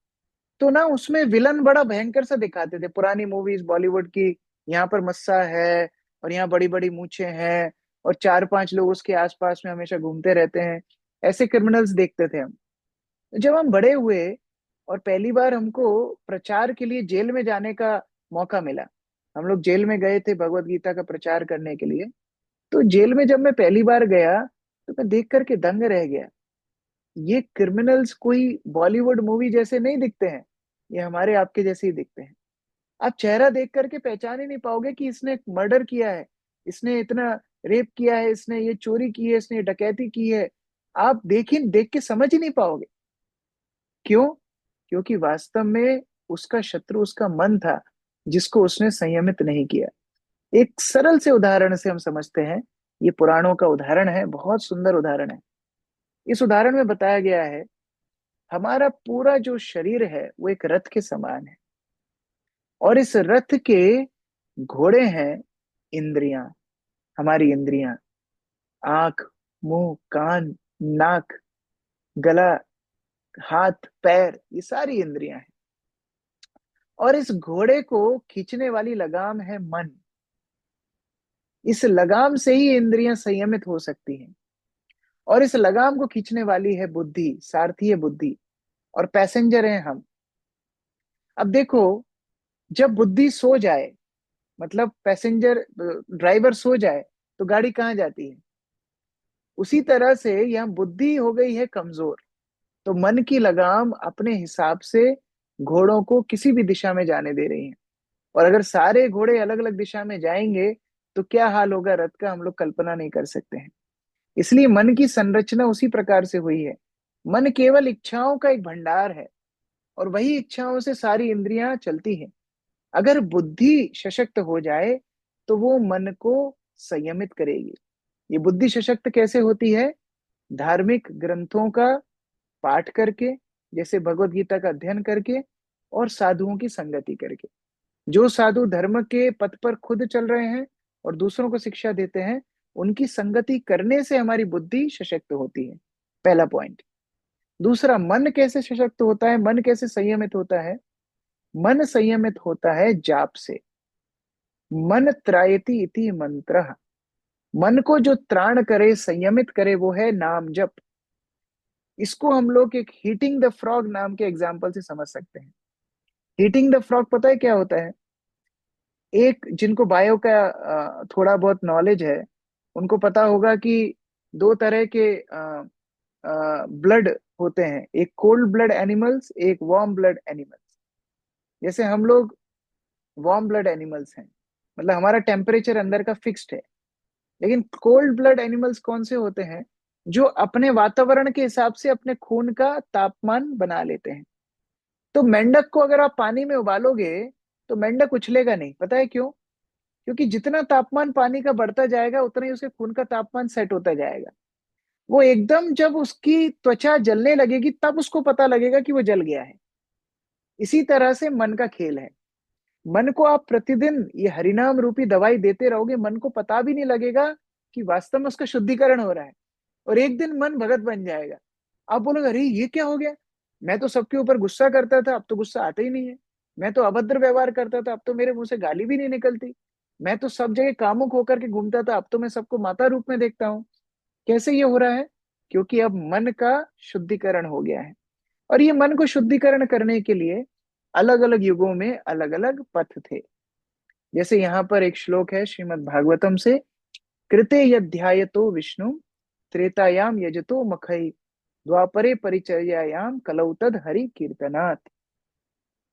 तो ना उसमें विलन बड़ा भयंकर सा दिखाते थे। पुरानी मूवीज बॉलीवुड की, यहाँ पर मस्सा है और यहाँ बड़ी बड़ी मूछें हैं और चार पांच लोग उसके आसपास में हमेशा घूमते रहते हैं, ऐसे क्रिमिनल्स देखते थे हम। जब हम बड़े हुए और पहली बार हमको प्रचार के लिए जेल में जाने का मौका मिला, हम लोग जेल में गए थे भगवत गीता का प्रचार करने के लिए। तो जेल में जब मैं पहली बार गया तो मैं देख करके दंग रह गया। ये क्रिमिनल्स कोई बॉलीवुड मूवी जैसे नहीं दिखते हैं, ये हमारे आपके जैसे ही दिखते हैं। आप चेहरा देख करके पहचान ही नहीं पाओगे कि इसने मर्डर किया है, इसने इतना रेप किया है, इसने ये चोरी की है, इसने ये डकैती की है। आप देख के समझ ही नहीं पाओगे। क्यों? क्योंकि वास्तव में उसका शत्रु उसका मन था, जिसको उसने संयमित नहीं किया। एक सरल से उदाहरण से हम समझते हैं। ये पुराणों का उदाहरण है, बहुत सुंदर उदाहरण है। इस उदाहरण में बताया गया है, हमारा पूरा जो शरीर है वो एक रथ के समान है, और इस रथ के घोड़े हैं इंद्रियां। हमारी इंद्रियां, आंख, मुंह, कान, नाक, गला, हाथ, पैर, ये सारी इंद्रियां हैं। और इस घोड़े को खींचने वाली लगाम है मन। इस लगाम से ही इंद्रियां संयमित हो सकती हैं, और इस लगाम को खींचने वाली है बुद्धि, सारथी है बुद्धि, और पैसेंजर हैं हम। अब देखो, जब बुद्धि सो जाए, मतलब पैसेंजर ड्राइवर सो जाए, तो गाड़ी कहाँ जाती है? उसी तरह से यहाँ बुद्धि हो गई है कमजोर, तो मन की लगाम अपने हिसाब से घोड़ों को किसी भी दिशा में जाने दे रही है। और अगर सारे घोड़े अलग अलग दिशा में जाएंगे तो क्या हाल होगा रथ का, हम लोग कल्पना नहीं कर सकते हैं। इसलिए मन की संरचना उसी प्रकार से हुई है। मन केवल इच्छाओं का एक भंडार है, और वही इच्छाओं से सारी इंद्रियां चलती हैं। अगर बुद्धि सशक्त हो जाए तो वो मन को संयमित करेगी। ये बुद्धि सशक्त कैसे होती है? धार्मिक ग्रंथों का पाठ करके, जैसे भगवत गीता का अध्ययन करके, और साधुओं की संगति करके। जो साधु धर्म के पथ पर खुद चल रहे हैं और दूसरों को शिक्षा देते हैं, उनकी संगति करने से हमारी बुद्धि सशक्त होती है। पहला पॉइंट। दूसरा, मन कैसे सशक्त होता है, मन कैसे संयमित होता है? मन संयमित होता है जाप से। मन त्रायति इति मंत्र। मन को जो त्राण करे, संयमित करे, वो है नाम जप। इसको हम लोग एक हीटिंग द फ्रॉग नाम के एग्जाम्पल से समझ सकते हैं। हीटिंग द फ्रॉग पता है क्या होता है? एक जिनको बायो का थोड़ा बहुत नॉलेज है, उनको पता होगा कि दो तरह के ब्लड होते हैं, एक कोल्ड ब्लड एनिमल्स, एक वार्म ब्लड एनिमल्स। जैसे हम लोग वार्म ब्लड एनिमल्स हैं, मतलब हमारा टेम्परेचर अंदर का फिक्स्ड है। लेकिन कोल्ड ब्लड एनिमल्स कौन से होते हैं? जो अपने वातावरण के हिसाब से अपने खून का तापमान बना लेते हैं। तो मेंढक को अगर आप पानी में उबालोगे तो मेंढक उछलेगा नहीं। पता है क्यों? क्योंकि जितना तापमान पानी का बढ़ता जाएगा उतना ही उसके खून का तापमान सेट होता जाएगा। वो एकदम जब उसकी त्वचा जलने लगेगी तब उसको पता लगेगा कि वो जल गया है। इसी तरह से मन का खेल है। मन को आप प्रतिदिन ये हरिनाम रूपी दवाई देते रहोगे, मन को पता भी नहीं लगेगा कि वास्तव में उसका शुद्धिकरण हो रहा है। और एक दिन मन भगत बन जाएगा। आप बोलोगे अरे ये क्या हो गया, मैं तो सबके ऊपर गुस्सा करता था, अब तो गुस्सा आता ही नहीं है। मैं तो अभद्र व्यवहार करता था, अब तो मेरे मुंह से गाली भी नहीं निकलती। मैं तो सब जगह कामुक होकर के घूमता था, अब तो मैं सबको माता रूप में देखता हूँ। कैसे ये हो रहा है? क्योंकि अब मन का शुद्धिकरण हो गया है। और ये मन को शुद्धिकरण करने के लिए अलग अलग युगों में अलग अलग पथ थे। जैसे यहाँ पर एक श्लोक है श्रीमद् भागवतम से, कृते यध्यायतो विष्णु त्रेतायाम यजतो मखई द्वापरे परिचर्यायाम कलौ तद हरि कीर्तनात्।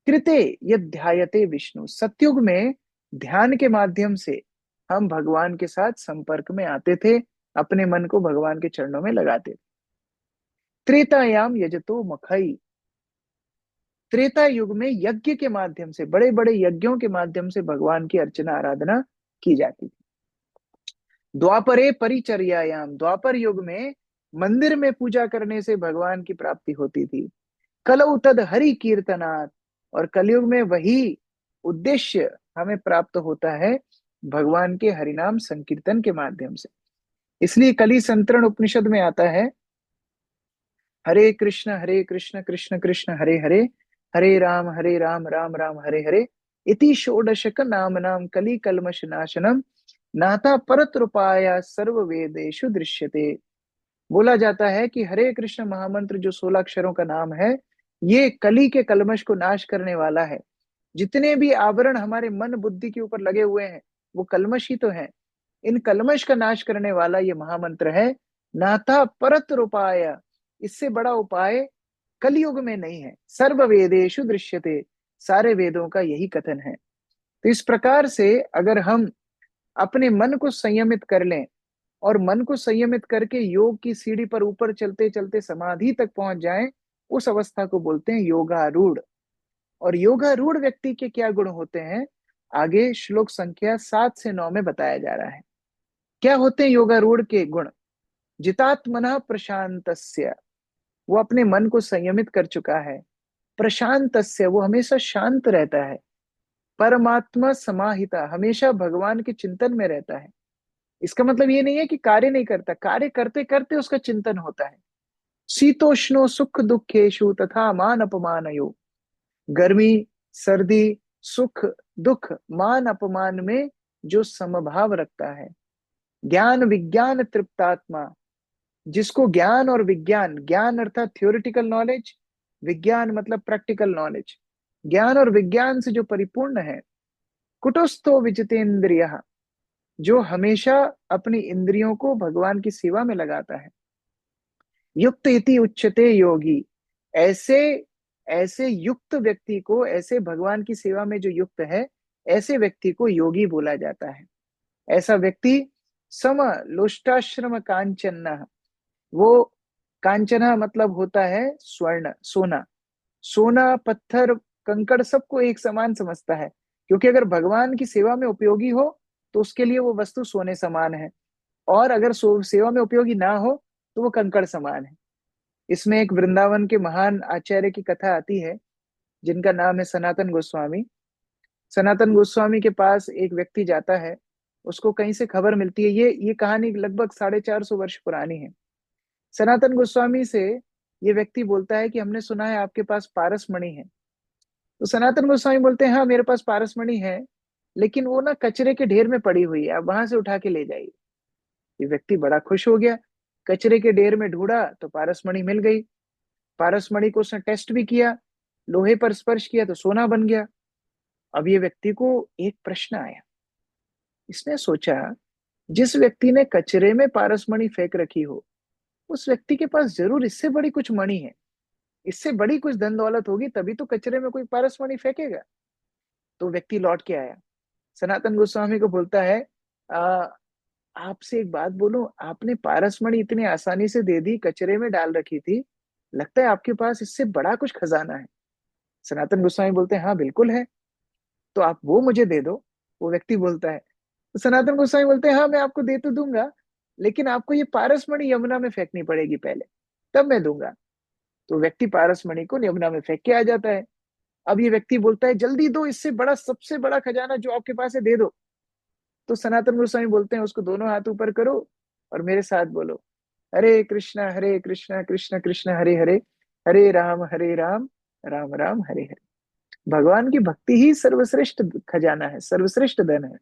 कृते यध्यायते विष्णु, सतयुग में ध्यान के माध्यम से हम भगवान के साथ संपर्क में आते थे, अपने मन को भगवान के चरणों में लगाते थे। त्रेतायाम यजतो मखई, त्रेता युग में यज्ञ के माध्यम से, बड़े बड़े यज्ञों के माध्यम से भगवान की अर्चना आराधना की जाती थी। द्वापरे परिचर्यायाम, द्वापर युग में मंदिर में पूजा करने से भगवान की प्राप्ति होती थी। कलौ तद हरि कीर्तनात्, और कलयुग में वही उद्देश्य हमें प्राप्त होता है भगवान के हरिनाम संकीर्तन के माध्यम से। इसलिए कली संतरण उपनिषद में आता है, हरे कृष्ण कृष्ण कृष्ण हरे हरे, हरे राम राम राम हरे हरे, इति षोडशक नाम नाम कली कल्मष नाशनम नाथा परत सर्व वेदेषु दृश्यते। बोला जाता है कि हरे कृष्ण महामंत्र जो 16 अक्षरों का नाम है, ये कली के कलमश को नाश करने वाला है। जितने भी आवरण हमारे मन बुद्धि के ऊपर लगे हुए हैं वो कलमश ही तो है। इन कलमश का नाश करने वाला ये महामंत्र है। नाथा परत रूपाय, इससे बड़ा उपाय कलयुग में नहीं है। सर्व वेदेषु दृश्यते, सारे वेदों का यही कथन है। तो इस प्रकार से अगर हम अपने मन को संयमित कर लें और मन को संयमित करके योग की सीढ़ी पर ऊपर चलते चलते समाधि तक पहुंच जाएं, उस अवस्था को बोलते हैं योगारूढ़। और योगारूढ़ व्यक्ति के क्या गुण होते हैं, आगे श्लोक संख्या 7 से 9 में बताया जा रहा है। क्या होते हैं योगारूढ़ के गुण? जितात्मनः प्रशांतस्य, वो अपने मन को संयमित कर चुका है। प्रशांतस्य, वो हमेशा शांत रहता है। परमात्मा समाहिता, हमेशा भगवान के चिंतन में रहता है। इसका मतलब ये नहीं है कि कार्य नहीं करता, कार्य करते करते उसका चिंतन होता है। शीतोष्णो सुख दुखेशु तथा मान अपमानयो, गर्मी सर्दी, सुख दुख, मान अपमान में जो समभाव रखता है। ज्ञान विज्ञान तृप्तात्मा, जिसको ज्ञान और विज्ञान, ज्ञान अर्थात थ्योरेटिकल नॉलेज, विज्ञान मतलब प्रैक्टिकल नॉलेज, ज्ञान और विज्ञान से जो परिपूर्ण है। कुटस्थो विजितेंद्रियः, जो हमेशा अपनी इंद्रियों को भगवान की सेवा में लगाता है। युक्त इति उच्यते योगी, ऐसे ऐसे युक्त व्यक्ति को, ऐसे भगवान की सेवा में जो युक्त है, ऐसे व्यक्ति को योगी बोला जाता है। ऐसा व्यक्ति सम लोष्टाश्रम कांचन, वो कांचना मतलब होता है स्वर्ण, सोना। सोना, पत्थर, कंकड़ सबको एक समान समझता है, क्योंकि अगर भगवान की सेवा में उपयोगी हो तो उसके लिए वो वस्तु सोने समान है, और अगर सेवा में उपयोगी ना हो तो वो कंकड़ समान है। इसमें एक वृंदावन के महान आचार्य की कथा आती है, जिनका नाम है सनातन गोस्वामी। सनातन गोस्वामी के पास एक व्यक्ति जाता है, उसको कहीं से खबर मिलती है, ये कहानी लगभग 450 वर्ष पुरानी है। सनातन गोस्वामी से ये व्यक्ति बोलता है कि हमने सुना है आपके पास पारस मणि है। तो सनातन गोस्वामी बोलते हैं हाँ मेरे पास पारस मणि है, लेकिन वो ना कचरे के ढेर में पड़ी हुई है, आप वहां से उठा के ले जाइए। ये व्यक्ति बड़ा खुश हो गया, कचरे के ढेर में ढूंढा तो पारस मणि मिल गई। पारस मणि को उसने टेस्ट भी किया, लोहे पर स्पर्श किया तो सोना बन गया। अब ये व्यक्ति को एक प्रश्न आया, इसने सोचा जिस व्यक्ति ने कचरे में पारस मणि फेंक रखी हो, उस व्यक्ति के पास जरूर इससे बड़ी कुछ मणि है, इससे बड़ी कुछ धन दौलत होगी, तभी तो कचरे में कोई पारस मणि फेंकेगा। तो व्यक्ति लौट के आया, सनातन गोस्वामी को बोलता है आ, आपसे एक बात बोलूं, आपने पारसमणि इतनी आसानी से दे दी, कचरे में डाल रखी थी, लगता है आपके पास इससे बड़ा कुछ खजाना है। सनातन गोस्वामी बोलते हैं हाँ बिल्कुल है, तो आप वो मुझे दे दो। वो व्यक्ति बोलता है, तो सनातन गोस्वामी बोलते हैं हाँ मैं आपको दे तो दूंगा, लेकिन आपको ये पारसमणि यमुना में फेंकनी पड़ेगी पहले, तब मैं दूंगा। तो व्यक्ति पारसमणि को यमुना में फेंक के आ जाता है। अब ये व्यक्ति बोलता है जल्दी दो, इससे बड़ा, सबसे बड़ा खजाना जो आपके पास है दे दो। तो सनातन गोस्वामी बोलते हैं उसको दोनों हाथ ऊपर करो और मेरे साथ बोलो, हरे कृष्णा कृष्ण कृष्ण हरे हरे, हरे राम राम राम हरे हरे। भगवान की भक्ति ही सर्वश्रेष्ठ खजाना है, सर्वश्रेष्ठ धन है।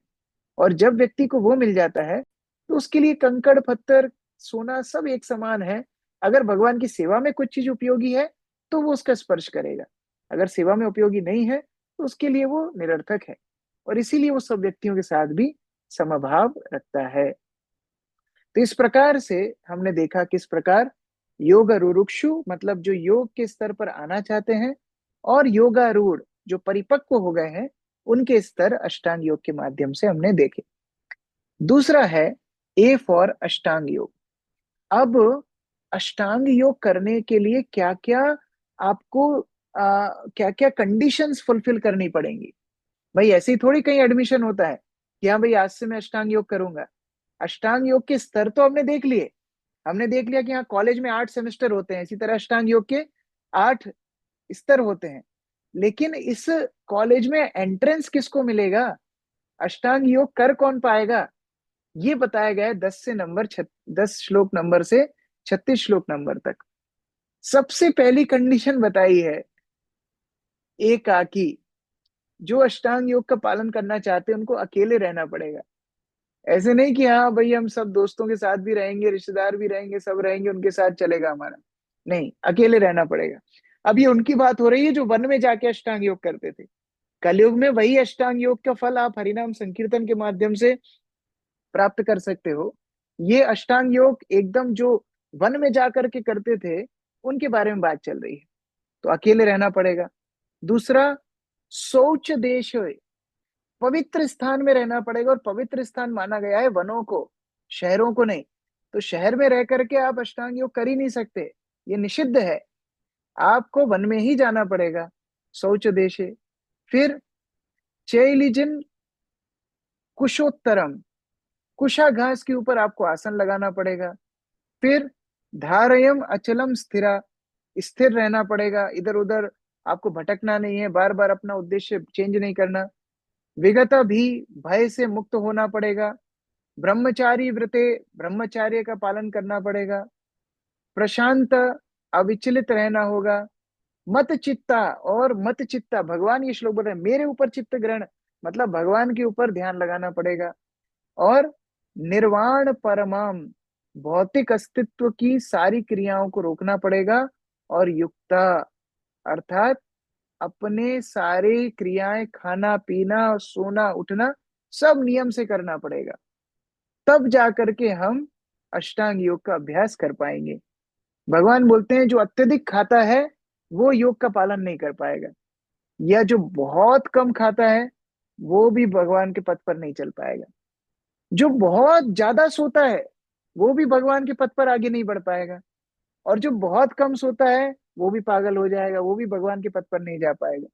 और जब व्यक्ति को वो मिल जाता है तो उसके लिए कंकड़ पत्थर सोना सब एक समान है। अगर भगवान की सेवा में कुछ चीज उपयोगी है तो वो उसका स्पर्श करेगा, अगर सेवा में उपयोगी नहीं है तो उसके लिए वो निरर्थक है। और इसीलिए वो सब व्यक्तियों के साथ भी समभाव रखता है। तो इस प्रकार से हमने देखा किस प्रकार योग रुरुक्षु मतलब जो योग के स्तर पर आना चाहते हैं, और योगारूढ़ जो परिपक्व हो गए हैं, उनके स्तर अष्टांग योग के माध्यम से हमने देखे। दूसरा है ए फॉर अष्टांग योग। अब अष्टांग योग करने के लिए क्या क्या आपको क्या क्या कंडीशंस फुलफिल करनी पड़ेंगी। भाई ऐसे ही थोड़ी कहीं एडमिशन होता है कि हाँ भाई आज से मैं अष्टांग योग करूंगा। अष्टांग योग के स्तर तो हमने देख लिए, हमने देख लिया कि हाँ कॉलेज में 8 सेमेस्टर होते हैं, इसी तरह अष्टांग योग के 8 स्तर होते हैं। लेकिन इस कॉलेज में एंट्रेंस किसको मिलेगा, अष्टांग योग कर कौन पाएगा, ये बताया गया है 10 श्लोक नंबर से 36 श्लोक नंबर तक। सबसे पहली कंडीशन बताई है एकाकी, जो अष्टांग योग का पालन करना चाहते हैं उनको अकेले रहना पड़ेगा। ऐसे नहीं कि हाँ भाई हम सब दोस्तों के साथ भी रहेंगे, रिश्तेदार भी रहेंगे, सब रहेंगे उनके साथ चलेगा हमारा, नहीं, अकेले रहना पड़ेगा। अब ये उनकी बात हो रही है जो वन में जाके अष्टांग योग करते थे। कलयुग में वही अष्टांग योग का फल आप हरिनाम संकीर्तन के माध्यम से प्राप्त कर सकते हो। ये अष्टांग योग एकदम जो वन में जाकर के करते थे उनके बारे में बात चल रही है, तो अकेले रहना पड़ेगा। दूसरा, शौच देश, पवित्र स्थान में रहना पड़ेगा, और पवित्र स्थान माना गया है वनों को, शहरों को नहीं। तो शहर में रह करके आप अष्टांग योग कर ही नहीं सकते, ये निषिद्ध है, आपको वन में ही जाना पड़ेगा, शौच देशे। फिर चैलिजिन कुशोत्तरम, कुशा घास के ऊपर आपको आसन लगाना पड़ेगा। फिर धारयम अचलम स्थिरा, स्थिर रहना पड़ेगा, इधर उधर आपको भटकना नहीं है, बार बार अपना उद्देश्य चेंज नहीं करना। विगत भी, भय से मुक्त होना पड़ेगा। ब्रह्मचारी व्रते, ब्रह्मचार्य का पालन करना पड़ेगा। प्रशांत, अविचलित रहना होगा। मत चित्ता, और मत चित्ता, भगवान ये श्लोक बोल रहे हैं मेरे ऊपर चित्त ग्रहण, मतलब भगवान के ऊपर ध्यान लगाना पड़ेगा। और निर्वाण परमाम, भौतिक अस्तित्व की सारी क्रियाओं को रोकना पड़ेगा। और युक्ता, अर्थात अपने सारे क्रियाएं, खाना पीना सोना उठना सब नियम से करना पड़ेगा। तब जाकर के हम अष्टांग योग का अभ्यास कर पाएंगे। भगवान बोलते हैं जो अत्यधिक खाता है वो योग का पालन नहीं कर पाएगा, या जो बहुत कम खाता है वो भी भगवान के पथ पर नहीं चल पाएगा। जो बहुत ज्यादा सोता है वो भी भगवान के पथ पर आगे नहीं बढ़ पाएगा, और जो बहुत कम सोता है वो भी पागल हो जाएगा, वो भी भगवान के पथ पर नहीं जा पाएगा।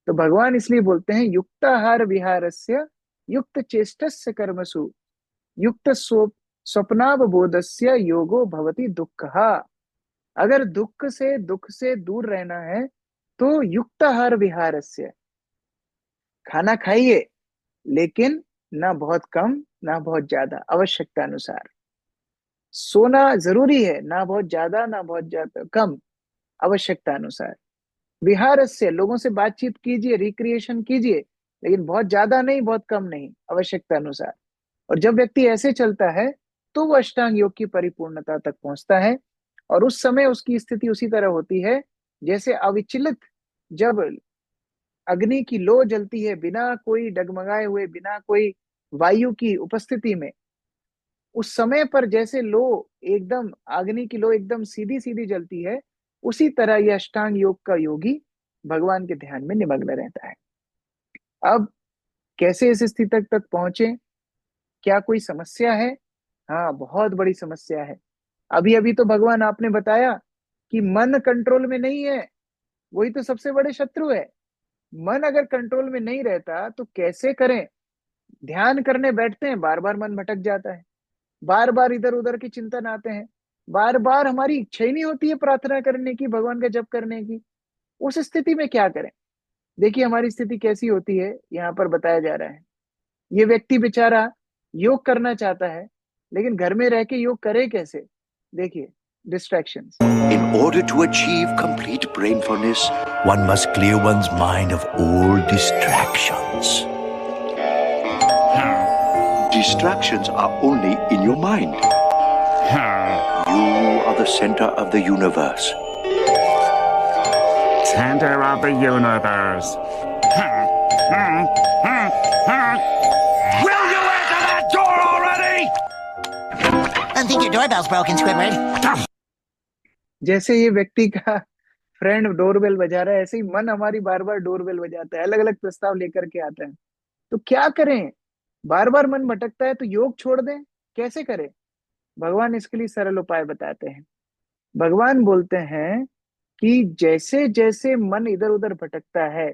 तो भगवान इसलिए बोलते हैं युक्ताहार विहारस्य युक्त चेष्टस्य कर्मसु युक्त स्वप्नावबोधस्य योगो भवति दुःखः। अगर दुख से दूर रहना है तो युक्ताहार विहारस्य, खाना खाइए लेकिन ना बहुत कम ना बहुत ज्यादा, आवश्यकता अनुसार। सोना जरूरी है, ना बहुत ज्यादा ना बहुत ज्यादा कम, आवश्यकता अनुसार। विहार से, लोगों से बातचीत कीजिए, रिक्रिएशन कीजिए, लेकिन बहुत ज्यादा नहीं बहुत कम नहीं, आवश्यकता अनुसार। और जब व्यक्ति ऐसे चलता है तो वो अष्टांग योग की परिपूर्णता तक पहुंचता है। और उस समय उसकी स्थिति उसी तरह होती है जैसे अविचलित, जब अग्नि की लो जलती है बिना कोई डगमगाए हुए, बिना कोई वायु की उपस्थिति में, उस समय पर जैसे लो एकदम, अग्नि की लो एकदम सीधी सीधी जलती है, उसी तरह यह अष्टांग योग का योगी भगवान के ध्यान में निमग्न रहता है। अब कैसे इस स्थिति तक पहुंचे? क्या कोई समस्या है? हाँ, बहुत बड़ी समस्या है। अभी अभी तो भगवान आपने बताया कि मन कंट्रोल में नहीं है, वही तो सबसे बड़े शत्रु है। मन अगर कंट्रोल में नहीं रहता तो कैसे करें? ध्यान करने बैठते हैं, बार बार मन भटक जाता है, बार बार इधर उधर के चिंतन आते हैं, बार बार हमारी इच्छा ही नहीं होती है प्रार्थना करने की, भगवान का जप करने की। उस स्थिति में क्या करें? देखिए हमारी स्थिति कैसी होती है, यहाँ पर बताया जा रहा है। ये व्यक्ति बेचारा योग करना चाहता है, लेकिन घर में रह के योग करे कैसे? देखिए, distractions. In order to achieve complete brainfulness, one must clear one's mind of all distractions. Distractions are only in your mind. You are the center of the universe. Center of the universe. Will you answer that door already? I think your doorbell's broken, Squidward. जैसे ये व्यक्ति का friend doorbell बजा रहा है, ऐसे ही मन हमारी बार बार डोरबेल बजाता है, अलग अलग प्रस्ताव लेकर के आता है। तो क्या करें? बार बार मन भटकता है तो योग छोड़ दें? कैसे करें? भगवान इसके लिए सरल उपाय बताते हैं। भगवान बोलते हैं कि जैसे जैसे मन इधर उधर भटकता है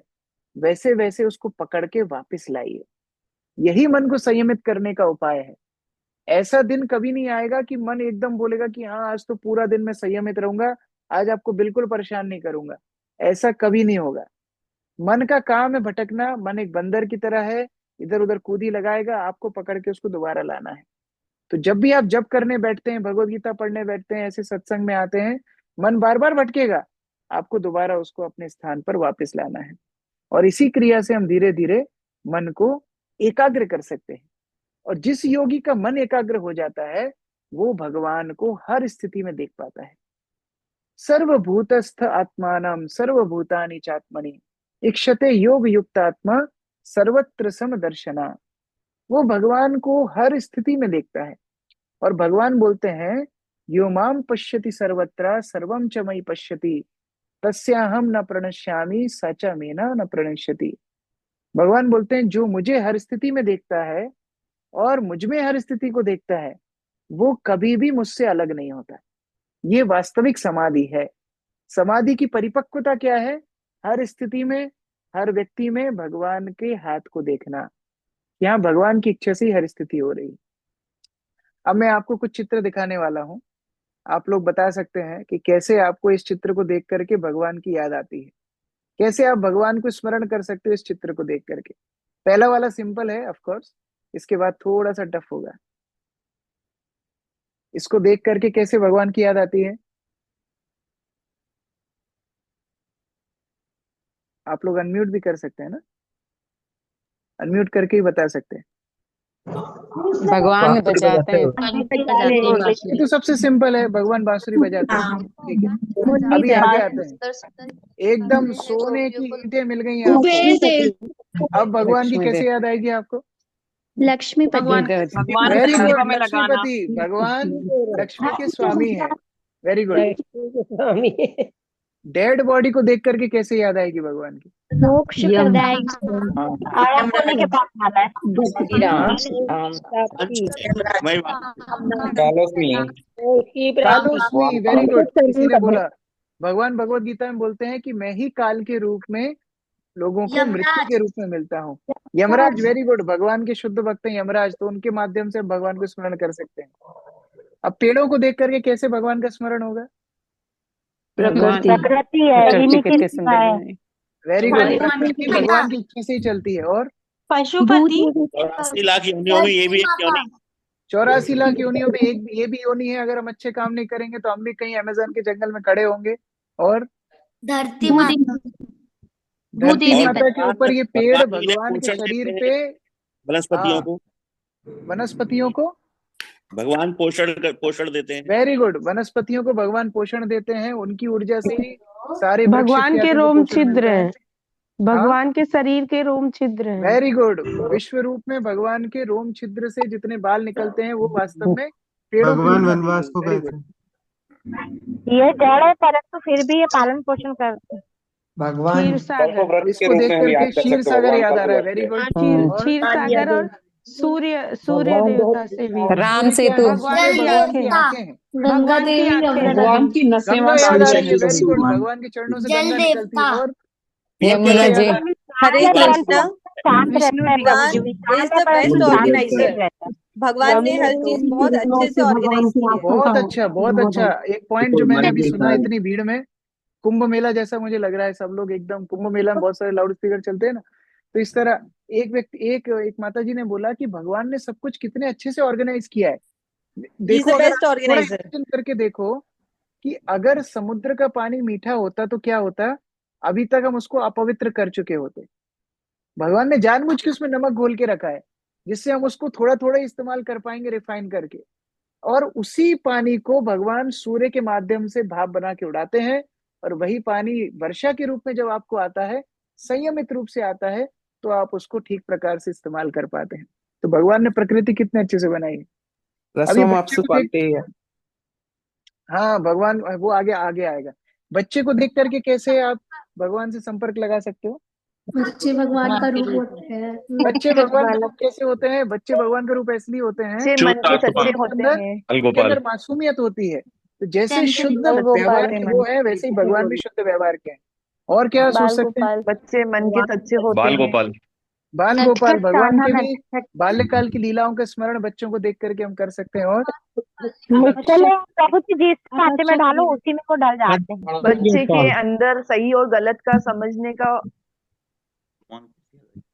वैसे वैसे उसको पकड़ के वापस लाइए। यही मन को संयमित करने का उपाय है। ऐसा दिन कभी नहीं आएगा कि मन एकदम बोलेगा कि हाँ आज तो पूरा दिन मैं संयमित रहूंगा, आज आपको बिल्कुल परेशान नहीं करूंगा। ऐसा कभी नहीं होगा। मन का काम है भटकना, मन एक बंदर की तरह है, इधर उधर कूदी लगाएगा, आपको पकड़ के उसको दोबारा लाना है। तो जब भी आप जप करने बैठते हैं, भगवत गीता पढ़ने बैठते हैं, ऐसे सत्संग में आते हैं, मन बार बार भटकेगा, आपको दोबारा उसको अपने स्थान पर वापस लाना है। और इसी क्रिया से हम धीरे धीरे मन को एकाग्र कर सकते हैं। और जिस योगी का मन एकाग्र हो जाता है वो भगवान को हर स्थिति में देख पाता है। सर्वभूतस्थ आत्मानम सर्वभूतानि चात्मनि इक्षते योग युक्तात्मा सर्वत्र समदर्शना। वो भगवान को हर स्थिति में देखता है। और भगवान बोलते हैं यो माम पश्यति सर्वत्र सर्वम च मयि पश्यति तस्याहम न प्रणश्यामि स च मेना न प्रणश्यति। भगवान बोलते हैं जो मुझे हर स्थिति में देखता है और मुझ में हर स्थिति को देखता है वो कभी भी मुझसे अलग नहीं होता। ये वास्तविक समाधि है। समाधि की परिपक्वता क्या है? हर स्थिति में, हर व्यक्ति में भगवान के हाथ को देखना। यहाँ भगवान की इच्छा से ही हर स्थिति हो रही। अब मैं आपको कुछ चित्र दिखाने वाला हूँ, आप लोग बता सकते हैं कि कैसे आपको इस चित्र को देख करके भगवान की याद आती है, कैसे आप भगवान को स्मरण कर सकते हो इस चित्र को देख करके। पहला वाला सिंपल है ऑफ कोर्स, इसके बाद थोड़ा सा टफ होगा। इसको देख करके कैसे भगवान की याद आती है? आप लोग अनम्यूट भी कर सकते हैं ना, अनम्यूट करके ही बता सकते हैं। भगवान बजाते हैं। ये तो सबसे सिंपल है, भगवान बांसुरी बजाते हैं, ठीक है। अभी आगे आते हैं, एकदम सोने की ईंटें मिल गई हैं आपको। अब भगवान की कैसे याद आएगी आपको? लक्ष्मीपति। Very good, Lakshmipati. भगवान लक्ष्मी के स्वामी है, वेरी गुड। डेड बॉडी को देख करके कैसे याद आएगी भगवान की? मोक्ष प्रदायक। कालोस्मी, वेरी गुड। किसी ने बोला, भगवान भगवत गीता में बोलते हैं कि मैं ही काल के रूप में लोगों को मृत्यु के रूप में मिलता हूँ। Yamraj, very good. भगवान के शुद्ध भक्त हैं यमराज, तो उनके माध्यम से भगवान को स्मरण कर सकते हैं। अब पेड़ों को देख करके कैसे भगवान का स्मरण होगा? प्रकृति है। Very good. प्रकृति भगवान की इच्छा से ही चलती है। और पशुपति। 84 लाख योनियों में ये भी एक योनि। 84 लाख योनियों में एक ये भी योनि है। अगर हम अच्छे काम नहीं करेंगे तो हम भी कहीं अमेज़न के जंगल में खड़े होंगे। और धरती माता। धरती माता के ऊपर ये पेड़ भगवान के शरीर पे वनस्पतियों को भगवान पोषण देते हैं। Very good. वनस्पतियों को भगवान पोषण देते हैं, उनकी ऊर्जा से ही सारे भगवान के रोम छिद्र हैं, भगवान के शरीर के रोम छिद्र हैं। Very good. विश्व रूप में भगवान के रोम छिद्र से जितने बाल निकलते हैं वो वास्तव में पेड़ों भगवान वनवास को कहते हैं। ये जड़ है परंतु फिर भी ये पालन पोषण करते हैं। भगवान इसको देख करके क्षीर सागर याद आ रहा है। Very good. क्षीर सागर और सूर्य देवता से भी। राम सेतु। गंगा देवी। भगवान की नसें याद आ रही है। Very good. भगवान के चरणों से गंगा निकलती है। और यमुना जी। हरे कृष्णा। भगवान इज द बेस्ट ऑर्गेनाइजर। भगवान ने हर चीज बहुत अच्छे से ऑर्गेनाइज की है। बहुत अच्छा, बहुत अच्छा। एक पॉइंट जो मैंने भी सुना इतनी भीड़ में, कुंभ मेला जैसा मुझे लग रहा है, सब लोग एकदम कुंभ मेला में बहुत सारे लाउड स्पीकर चलते हैं ना, तो इस तरह एक व्यक्ति एक माता जी ने बोला कि भगवान ने सब कुछ कितने अच्छे से ऑर्गेनाइज किया है। देखो, बेस्ट ऑर्गेनाइजर। करके देखो कि अगर समुद्र का पानी मीठा होता तो क्या होता, अभी तक हम उसको अपवित्र कर चुके होते। भगवान ने जानबूझ के उसमें नमक घोल के रखा है, जिससे हम उसको थोड़ा थोड़ा इस्तेमाल कर पाएंगे रिफाइन करके। और उसी पानी को भगवान सूर्य के माध्यम से भाप बना के उड़ाते हैं, और वही पानी वर्षा के रूप में जब आपको आता है, संयमित रूप से आता है, तो आप उसको ठीक प्रकार से इस्तेमाल कर पाते हैं। तो भगवान ने प्रकृति कितने अच्छे से बनाई है। हाँ, भगवान वो आगे आएगा। बच्चे को देख करके कैसे आप भगवान से संपर्क लगा सकते हो? बच्चे भगवान का रूप होते हैं। बच्चे भगवान का रूप कैसे होते हैं? बच्चे भगवान का रूप इसलिए होते हैं कि अंदर मासूमियत होती है। तो जैसे शुद्ध व्यवहार के वो है, वैसे ही भगवान भी शुद्ध व्यवहार के हैं। और क्या सोच सकते हैं? बच्चे मन के सच्चे होते हैं। बाल गोपाल। भगवान के भी बाल्यकाल की लीलाओं का स्मरण बच्चों को देख करके हम कर सकते हैं। और प्रभु जी जिस खाते में डालो उसी में को डाल जाते हैं। बच्चे के अंदर सही और गलत का समझने का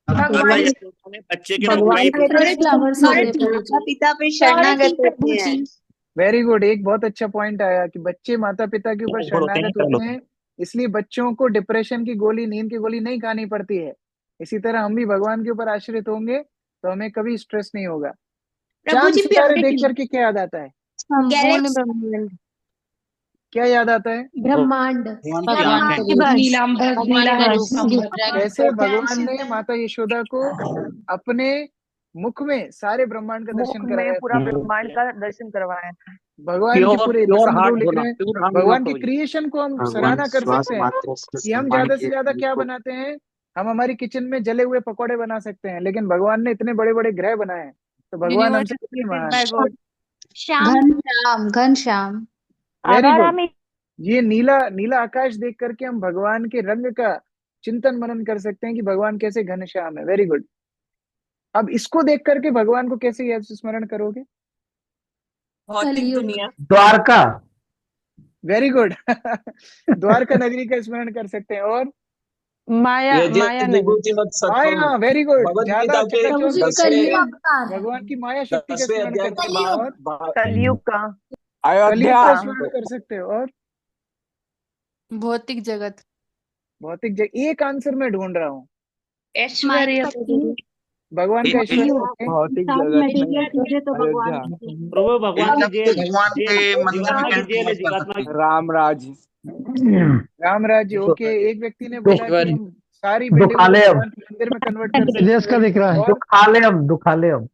बच्चे के माता पिता पे शरणागत होते हैं। Very good. एक बहुत अच्छा पॉइंट आया कि बच्चे माता पिता के ऊपर शरणागत होते हैं, इसलिए बच्चों को डिप्रेशन की गोली, नींद की गोली नहीं खानी पड़ती है। इसी तरह हम भी भगवान के ऊपर आश्रित होंगे तो हमें कभी स्ट्रेस नहीं होगा। चांद सितारे देख करके क्या याद आता है? क्या याद आता है? ब्रह्मांड। जैसे भगवान ने माता यशोदा को अपने मुख में सारे ब्रह्मांड का दर्शन कराया, पूरा ब्रह्मांड का दर्शन करवाया था। भगवान की पूरे भगवान के क्रिएशन को हम सराहना कर सकते हैं कि हम ज्यादा से ज्यादा क्या बनाते हैं। हम हमारी किचन में जले हुए पकौड़े बना सकते हैं, लेकिन भगवान ने इतने बड़े बड़े ग्रह बनाए हैं, तो भगवान हमसे कितने महान। घनश्याम। Very good. ये नीला आकाश देख करके हम भगवान के रंग का चिंतन मनन कर सकते हैं कि भगवान कैसे घनश्याम है। Very good. अब इसको देख करके भगवान को कैसे याद स्मरण करोगे? भौतिक दुनिया। द्वारका। Very good. द्वारका नगरी का स्मरण कर सकते हैं। और माया वेरी गुड। ज्यादा भगवान की माया शक्ति का स्मरण कर सकते हैं। और कलयुग का स्मरण कर सकते हो। और भौतिक जगत। भौतिक जगह, एक आंसर मैं ढूंढ रहा हूँ। ऐश्वर्य भगवान का ऐश्वर्य है। भौतिक जगत में अयोध्या, प्रभु भगवान की जेल भगवान के मंदिर जीवात्मा में की कैसे जेल है, निवास कर जीवात्मा सकते की। रामराज, राम राज्य, ओके। एक व्यक्ति ने बोला कि हम सारी बिल्डिंगों को दुखालयम, भगवान के मंदिर में कन्वर्ट कर सकते विदेश का हैं। दिख रहा है, और दुखालयम, दुखालयम।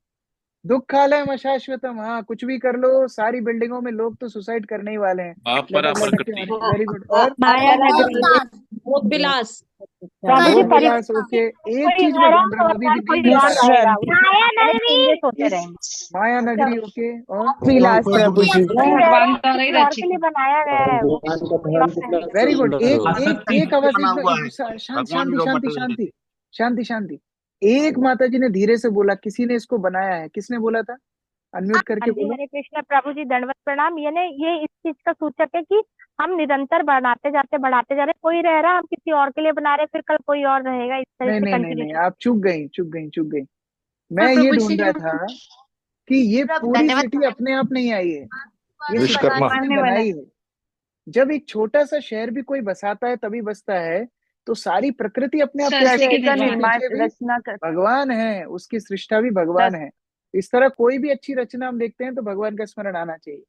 दुखालयम अशाश्वतम, हाँ कुछ भी कर लो, सारी बिल्डिंगों में लोग तो सुसाइड करने ही वाले हैं। Very good. और माया नगरी विलास प्रभु जी विलास, ओके। एक कोई चीज मैं रह ढूंढ रहा हूँ, अभी भी कोई नहीं मिल और पा रहा। रहेगा, माया नगरी होते रहेंगे। माया नगरी, ओके। और विलास प्रभु जी। भगवान के लिए बनाया गया है वो। Very good. एक आवाज, बना हुआ है शांति भगवान शांति जो शांति मटेरियल शांति शांति शांति। एक माता जी ने धीरे से बोला, किसी ने इसको बनाया है, किसने बोला था? अनम्यूट करके बोलो। हरे कृष्ण प्रभु जी, दंडवत प्रणाम। ये इस चीज का सूचक है कि हम निरंतर बढ़ाते जाते रहे। कोई रह रहा है, हम किसी और के लिए बना रहे, फिर कल कोई और रहेगा, इस तरह नहीं से नहीं नहीं कंटिन्यू। नहीं, आप चुप गई। मैं ये ढूंढ रहा था कि ये पूरी सिटी अपने आप नहीं आई है, ये सिटी किसने बनाई है। जब एक छोटा सा शहर भी कोई बसाता है तभी बसता है, तो सारी प्रकृति अपने आप कैसे सृष्टि आएगी? का उसके निर्माण पीछे भी रचना कर भगवान है, उसकी सृष्टा भी भगवान है। इस तरह कोई भी अच्छी रचना हम देखते हैं तो भगवान का स्मरण आना चाहिए।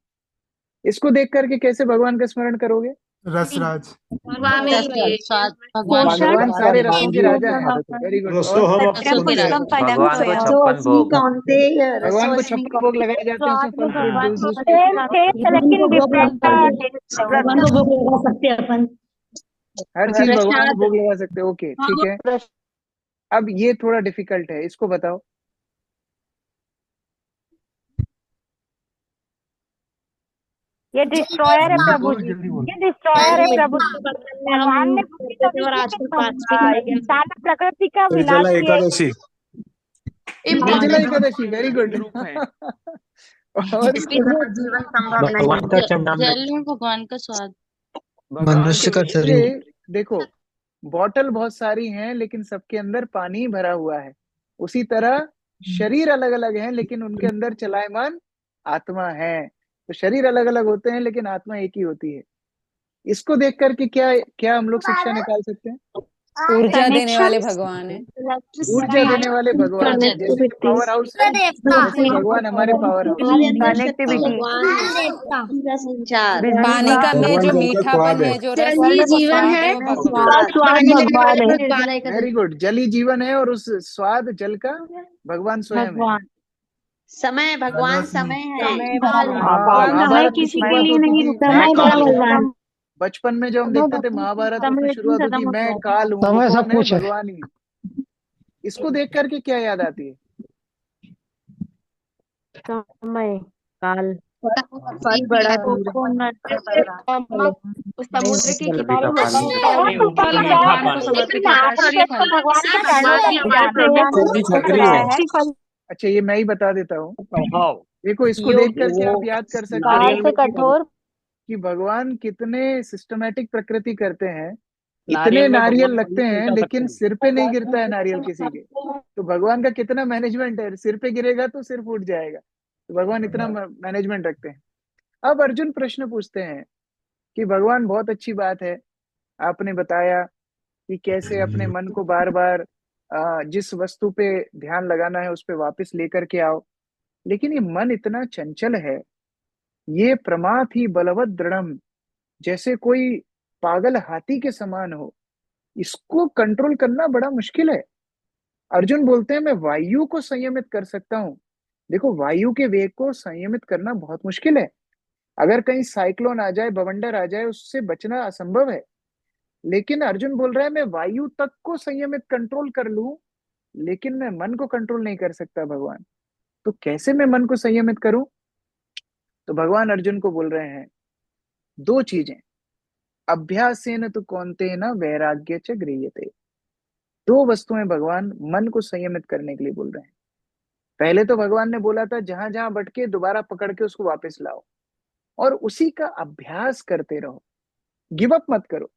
इसको देख करके कैसे भगवान का स्मरण करोगे? रसराज, भगवान सारे रसों के राजा हैं। Very good. और भगवान को 56 भोग। भगवान को 56 भोग लगाए जाते हैं, उसमें फल fruit juice juice same taste लेकिन डिफरेंट हर चीज भगवान को भोग लगा सकते हो। ओके ठीक है। अब ये थोड़ा डिफिकल्ट है, इसको बताओ। ये डिस्ट्रॉयर है प्रभु जी, ये डिस्ट्रॉयर है प्रभु जी। भगवान ने इंसान प्रकृति का विनाश किया। Nirjala Ekadashi, very good. और भगवान का स्वाद, मनुष्य का शरीर। देखो, बॉटल बहुत सारी हैं लेकिन सबके अंदर पानी ही भरा हुआ है। उसी तरह शरीर अलग अलग हैं लेकिन उनके अंदर चलायमान आत्मा है। तो शरीर अलग अलग होते हैं लेकिन आत्मा एक ही होती है। इसको देख करके क्या क्या हम लोग शिक्षा निकाल सकते हैं? ऊर्जा देने वाले भगवान है। ऊर्जा देने वाले भगवान है। जैसे पावर हाउस है, वैसे भगवान हमारे पावर हाउस है। कनेक्टिविटी, पानी का में जो मीठापन है, जो रस है, वो स्वाद है, वो भगवान है। Very good. जल ही जीवन है और उस स्वाद जल का भगवान स्वयं है। समय भगवान समय है। महाभारत की किसी के शुरुआत लिए होती नहीं थी, रुका मैं है काल हूँ। भगवान। बचपन में जो हम देखते थे महाभारत, उसमें शुरुआत होती, मैं काल हूँ। समय वो सब कौन है? कुछ है। भगवान ही। इसको देख करके क्या याद आती है? समय काल बड़ा समुद्र के किनारे अच्छा, ये मैं ही बता देता हूँ। देखो, इसको देख करके आप याद कर सकते हैं कठोर कि भगवान कितने सिस्टमेटिक प्रकृति करते हैं। इतने नारियल लगते हैं लेकिन सिर पे नहीं गिरता है नारियल किसी के। तो भगवान का कितना मैनेजमेंट है, सिर पे गिरेगा तो सिर फूट जाएगा। तो भगवान इतना मैनेजमेंट रखते हैं। अब अर्जुन प्रश्न पूछते हैं कि भगवान, बहुत अच्छी बात है, आपने बताया कि कैसे अपने मन को बार बार जिस वस्तु पे ध्यान लगाना है उस पे वापस लेकर के आओ, लेकिन ये मन इतना चंचल है, ये प्रमाथि बलवत दृढ़म, जैसे कोई पागल हाथी के समान हो, इसको कंट्रोल करना बड़ा मुश्किल है। अर्जुन बोलते हैं, मैं वायु को संयमित कर सकता हूँ। देखो, वायु के वेग को संयमित करना बहुत मुश्किल है। अगर कहीं साइक्लोन आ जाए, बवंडर आ जाए, उससे बचना असंभव है। लेकिन अर्जुन बोल रहा है, मैं वायु तक को संयमित कंट्रोल कर लूं, लेकिन मैं मन को कंट्रोल नहीं कर सकता भगवान। तो कैसे मैं मन को संयमित करूं? तो भगवान अर्जुन को बोल रहे हैं दो चीजें। अभ्यासेन तु कौन्तेन वैराग्य च गृह्यते। दो वस्तुएं भगवान मन को संयमित करने के लिए बोल रहे हैं। पहले तो भगवान ने बोला था, जहां जहां भटके दोबारा पकड़ के उसको वापस लाओ और उसी का अभ्यास करते रहो, गिव अप मत करो,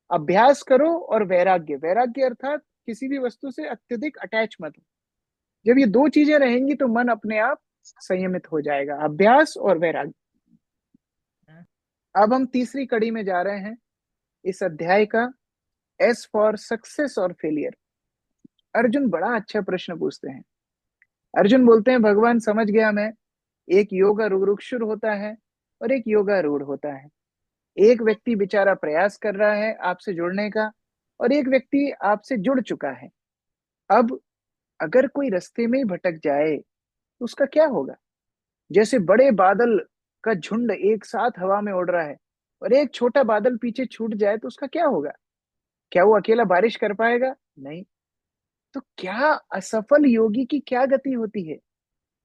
अभ्यास करो। और वैराग्य, वैराग्य अर्थात किसी भी वस्तु से अत्यधिक अटैच मत हो। जब ये दो चीजें रहेंगी तो मन अपने आप संयमित हो जाएगा, अभ्यास और वैराग्य। अब हम तीसरी कड़ी में जा रहे हैं इस अध्याय का, एस फॉर सक्सेस और फेलियर। अर्जुन बड़ा अच्छा प्रश्न पूछते हैं। अर्जुन बोलते हैं भगवान समझ गया मैं, एक योगा रुक्षुर होता है और एक योगा रूढ़ होता है। एक व्यक्ति बेचारा प्रयास कर रहा है आपसे जुड़ने का, और एक व्यक्ति आपसे जुड़ चुका है। अब अगर कोई रास्ते में ही भटक जाए तो उसका क्या होगा? जैसे बड़े बादल का झुंड एक साथ हवा में उड़ रहा है और एक छोटा बादल पीछे छूट जाए तो उसका क्या होगा? क्या वो अकेला बारिश कर पाएगा? नहीं। तो क्या असफल योगी की क्या गति होती है?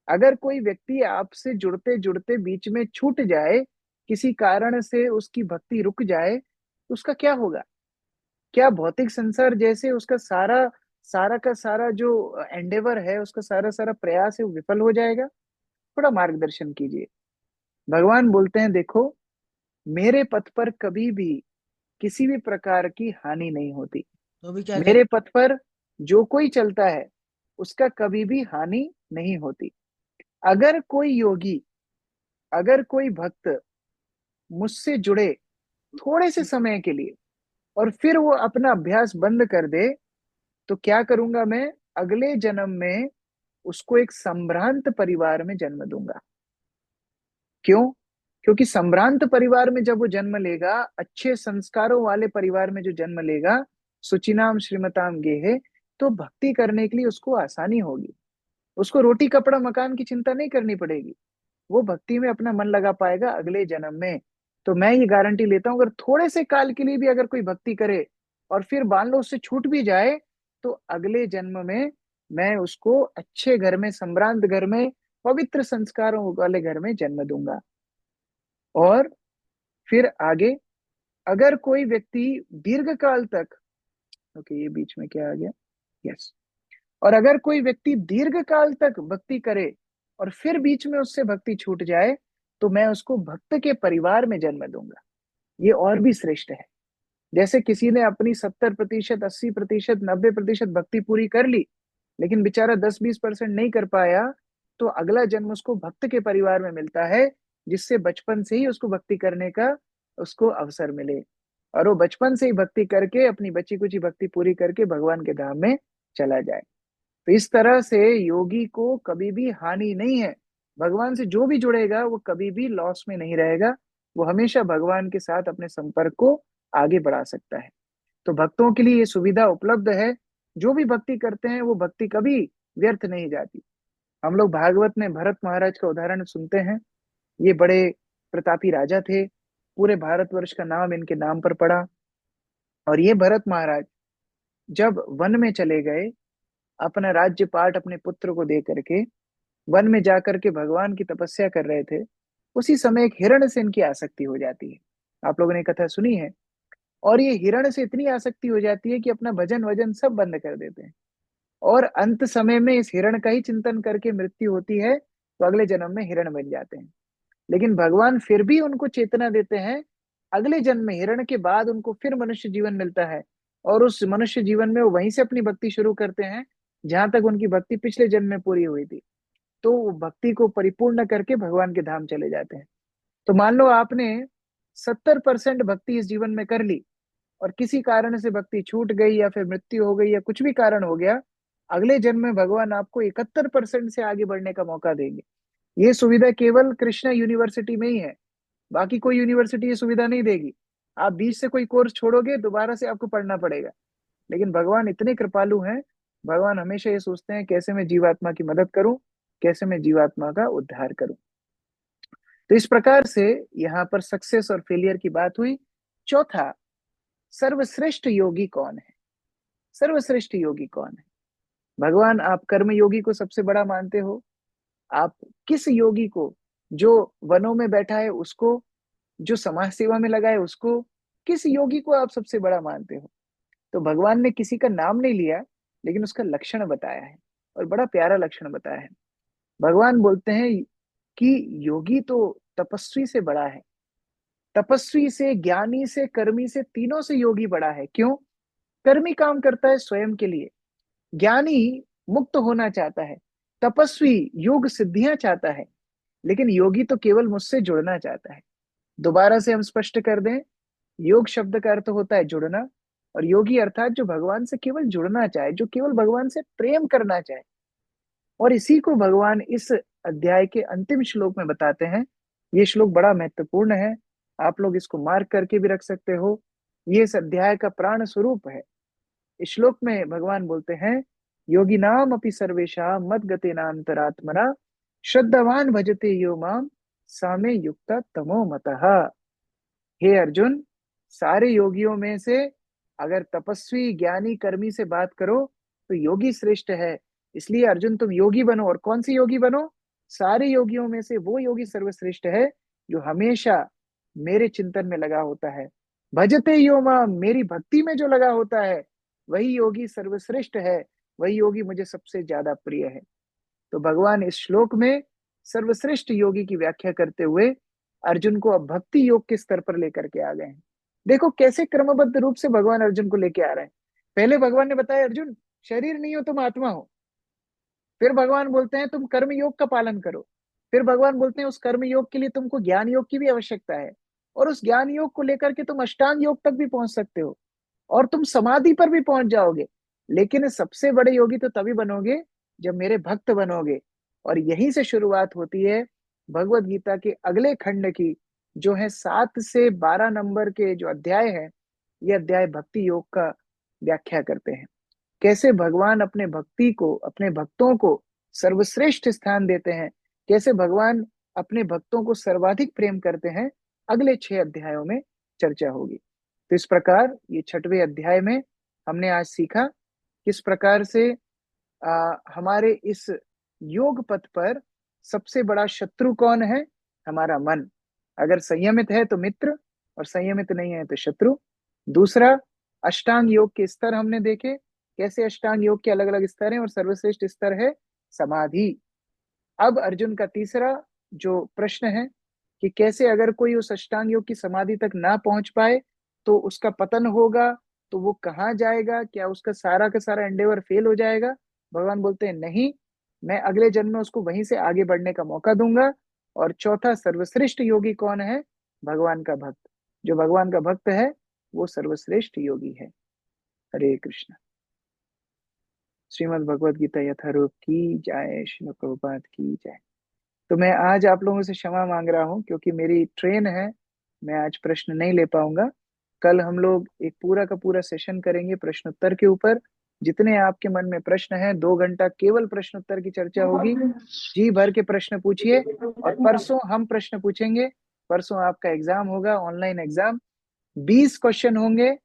अगर कोई व्यक्ति आपसे जुड़ते जुड़ते बीच में छूट जाए, किसी कारण से उसकी भक्ति रुक जाए, तो उसका क्या होगा? क्या भौतिक संसार जैसे उसका सारा सारा का सारा जो एंडेवर है, उसका सारा सारा प्रयास है, वो विफल हो जाएगा? थोड़ा मार्गदर्शन कीजिए। भगवान बोलते हैं देखो, मेरे पथ पर कभी भी किसी भी प्रकार की हानि नहीं होती। तो भी क्या मेरे पथ पर जो कोई चलता है उसका कभी भी हानि नहीं होती। अगर कोई योगी, अगर कोई भक्त मुझसे जुड़े थोड़े से समय के लिए और फिर वो अपना अभ्यास बंद कर दे, तो क्या करूंगा मैं? अगले जन्म में उसको एक संभ्रांत परिवार में जन्म दूंगा। क्यों? क्योंकि संभ्रांत परिवार में जब वो जन्म लेगा, अच्छे संस्कारों वाले परिवार में जो जन्म लेगा, सुचिनाम श्रीमताम गेहे, तो भक्ति करने के लिए उसको आसानी होगी। उसको रोटी कपड़ा मकान की चिंता नहीं करनी पड़ेगी। वो भक्ति में अपना मन लगा पाएगा अगले जन्म में। तो मैं ये गारंटी लेता हूं, अगर थोड़े से काल के लिए भी अगर कोई भक्ति करे और फिर मान लो उससे छूट भी जाए, तो अगले जन्म में मैं उसको अच्छे घर में, संभ्रांत घर में, पवित्र संस्कारों वाले घर में जन्म दूंगा। और फिर आगे, अगर कोई व्यक्ति दीर्घ काल तक, ओके ये बीच में क्या आ गया, यस, और अगर कोई व्यक्ति दीर्घ काल तक भक्ति करे और फिर बीच में उससे भक्ति छूट जाए, तो मैं उसको भक्त के परिवार में जन्म दूंगा। ये और भी श्रेष्ठ है। जैसे किसी ने अपनी 70%, 80%, 90% भक्ति पूरी कर ली, लेकिन बेचारा 10-20% नहीं कर पाया, तो अगला जन्म उसको भक्त के परिवार में मिलता है, जिससे बचपन से ही उसको भक्ति करने का उसको अवसर मिले, और वो बचपन से ही भक्ति करके अपनी बची कुची भक्ति पूरी करके भगवान के धाम में चला जाए। तो इस तरह से योगी को कभी भी हानि नहीं है। भगवान से जो भी जुड़ेगा वो कभी भी लॉस में नहीं रहेगा। वो हमेशा भगवान के साथ अपने संपर्क को आगे बढ़ा सकता है। तो भक्तों के लिए ये सुविधा उपलब्ध है। जो भी भक्ति करते हैं वो भक्ति कभी व्यर्थ नहीं जाती। हम लोग भागवत में भरत महाराज का उदाहरण सुनते हैं। ये बड़े प्रतापी राजा थे, पूरे भारतवर्ष का नाम इनके नाम पर पड़ा। और ये भरत महाराज जब वन में चले गए, अपना राज्य पाठ अपने पुत्र को दे करके वन में जाकर के भगवान की तपस्या कर रहे थे, उसी समय एक हिरण से इनकी आसक्ति हो जाती है। आप लोगों ने कथा सुनी है। और ये हिरण से इतनी आसक्ति हो जाती है कि अपना भजन वजन सब बंद कर देते हैं, और अंत समय में इस हिरण का ही चिंतन करके मृत्यु होती है, तो अगले जन्म में हिरण बन जाते हैं। लेकिन भगवान फिर भी उनको चेतना देते हैं। अगले जन्म में हिरण के बाद उनको फिर मनुष्य जीवन मिलता है, और उस मनुष्य जीवन में वो वहीं से अपनी भक्ति शुरू करते हैं जहां तक उनकी भक्ति पिछले जन्म में पूरी हुई थी। तो वो भक्ति को परिपूर्ण करके भगवान के धाम चले जाते हैं। तो मान लो आपने 70% भक्ति इस जीवन में कर ली, और किसी कारण से भक्ति छूट गई या फिर मृत्यु हो गई या कुछ भी कारण हो गया, अगले जन्म में भगवान आपको 71% से आगे बढ़ने का मौका देंगे। ये सुविधा केवल कृष्णा यूनिवर्सिटी में ही है, बाकी कोई यूनिवर्सिटी ये सुविधा नहीं देगी। आप बीच से कोई कोर्स छोड़ोगे, दोबारा से आपको पढ़ना पड़ेगा। लेकिन भगवान इतने कृपालु हैं, भगवान हमेशा ये सोचते हैं कैसे मैं जीवात्मा की मदद करूं, कैसे मैं जीवात्मा का उद्धार करूं। तो इस प्रकार से यहाँ पर सक्सेस और फेलियर की बात हुई। चौथा, सर्वश्रेष्ठ योगी कौन है? सर्वश्रेष्ठ योगी कौन है? भगवान, आप कर्म योगी को सबसे बड़ा मानते हो। आप किस योगी को, जो वनों में बैठा है उसको, जो समाज सेवा में लगा है उसको, किस योगी को आप सबसे बड़ा मानते हो? तो भगवान ने किसी का नाम नहीं लिया, लेकिन उसका लक्षण बताया है, और बड़ा प्यारा लक्षण बताया है। भगवान बोलते हैं कि योगी तो तपस्वी से बड़ा है। तपस्वी से, ज्ञानी से, कर्मी से, तीनों से योगी बड़ा है। क्यों? कर्मी काम करता है स्वयं के लिए, ज्ञानी मुक्त होना चाहता है, तपस्वी योग सिद्धियां चाहता है, लेकिन योगी तो केवल मुझसे जुड़ना चाहता है। दोबारा से हम स्पष्ट कर दें, योग शब्द का अर्थ होता है जुड़ना, और योगी अर्थात जो भगवान से केवल जुड़ना चाहे, जो केवल भगवान से प्रेम करना चाहे। और इसी को भगवान इस अध्याय के अंतिम श्लोक में बताते हैं। ये श्लोक बड़ा महत्वपूर्ण है, आप लोग इसको मार्क करके भी रख सकते हो। ये इस अध्याय का प्राण स्वरूप है। इस श्लोक में भगवान बोलते हैं, योगी नाम अपि सर्वेशा मद गते नान्तरात्मना श्रद्धावान भजते यो माम सामे युक्ता तमो मतः। हे अर्जुन, सारे योगियों में से अगर तपस्वी ज्ञानी कर्मी से बात करो तो योगी श्रेष्ठ है। इसलिए अर्जुन तुम योगी बनो। और कौन सी योगी बनो? सारे योगियों में से वो योगी सर्वश्रेष्ठ है जो हमेशा मेरे चिंतन में लगा होता है। भजते यो माम, मेरी भक्ति में जो लगा होता है वही योगी सर्वश्रेष्ठ है, वही योगी मुझे सबसे ज्यादा प्रिय है। तो भगवान इस श्लोक में सर्वश्रेष्ठ योगी की व्याख्या करते हुए अर्जुन को अब भक्ति योग के स्तर पर लेकर के आ गए हैं। देखो कैसे क्रमबद्ध रूप से भगवान अर्जुन को लेके आ रहे हैं। पहले भगवान ने बताया अर्जुन शरीर नहीं हो तुम आत्मा हो। फिर भगवान बोलते हैं तुम कर्म योग का पालन करो। फिर भगवान बोलते हैं उस कर्म योग के लिए तुमको ज्ञान योग की भी आवश्यकता है, और उस ज्ञान योग को लेकर के तुम अष्टांग योग तक भी पहुंच सकते हो, और तुम समाधि पर भी पहुंच जाओगे। लेकिन सबसे बड़े योगी तो तभी बनोगे जब मेरे भक्त बनोगे। और यहीं से शुरुआत होती है भगवत गीता के अगले खंड की, जो है 7 से 12 नंबर के जो अध्याय है। ये अध्याय भक्ति योग का व्याख्या करते हैं, कैसे भगवान अपने भक्ति को, अपने भक्तों को सर्वश्रेष्ठ स्थान देते हैं, कैसे भगवान अपने भक्तों को सर्वाधिक प्रेम करते हैं। अगले 6 अध्यायों में चर्चा होगी। तो इस प्रकार ये 6वें अध्याय में हमने आज सीखा किस प्रकार से हमारे इस योग पथ पर सबसे बड़ा शत्रु कौन है? हमारा मन। अगर संयमित है तो मित्र, और संयमित नहीं है तो शत्रु। दूसरा, अष्टांग योग के स्तर हमने देखे, कैसे अष्टांग योग के अलग अलग स्तर हैं, और सर्वश्रेष्ठ स्तर है समाधि। अब अर्जुन का तीसरा जो प्रश्न है कि कैसे अगर कोई उस अष्टांग योग की समाधि तक ना पहुंच पाए तो उसका पतन होगा, तो वो कहाँ जाएगा? क्या उसका सारा का सारा एंडेवर फेल हो जाएगा? भगवान बोलते हैं नहीं, मैं अगले जन्म में उसको वहीं से आगे बढ़ने का मौका दूंगा। और चौथा, सर्वश्रेष्ठ योगी कौन है? भगवान का भक्त। जो भगवान का भक्त है वो सर्वश्रेष्ठ योगी है। हरे कृष्ण। श्रीमद् भगवद गीता यथारूप की जय, श्रील प्रभुपाद की जय। तो मैं आज आप लोगों से क्षमा मांग रहा हूं क्योंकि मेरी ट्रेन है, मैं आज प्रश्न नहीं ले पाऊंगा। कल हम लोग एक पूरा का पूरा सेशन करेंगे प्रश्न उत्तर के ऊपर। जितने आपके मन में प्रश्न हैं 2 घंटा केवल प्रश्न उत्तर की चर्चा होगी। जी भर के प्रश्न पूछिए। और परसों हम प्रश्न पूछेंगे। परसों आपका एग्जाम होगा, ऑनलाइन एग्जाम। 20 क्वेश्चन होंगे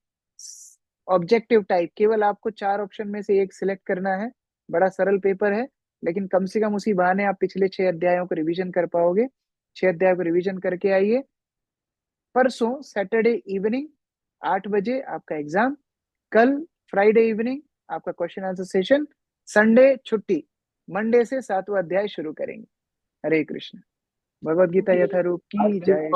ऑब्जेक्टिव टाइप। केवल आपको 4 ऑप्शन में से एक सिलेक्ट करना है। बड़ा सरल पेपर है, लेकिन कम से कम उसी बहाने आप पिछले 6 अध्यायों को रिवीजन कर पाओगे। 6 अध्यायों को रिवीजन करके आइए। परसों सैटरडे इवनिंग 8 बजे आपका एग्जाम। कल फ्राइडे इवनिंग आपका क्वेश्चन आंसर सेशन। संडे छुट्टी। मंडे से 7वां अध्याय शुरू करेंगे। हरे कृष्ण। भगवद गीता यथारूप की जय।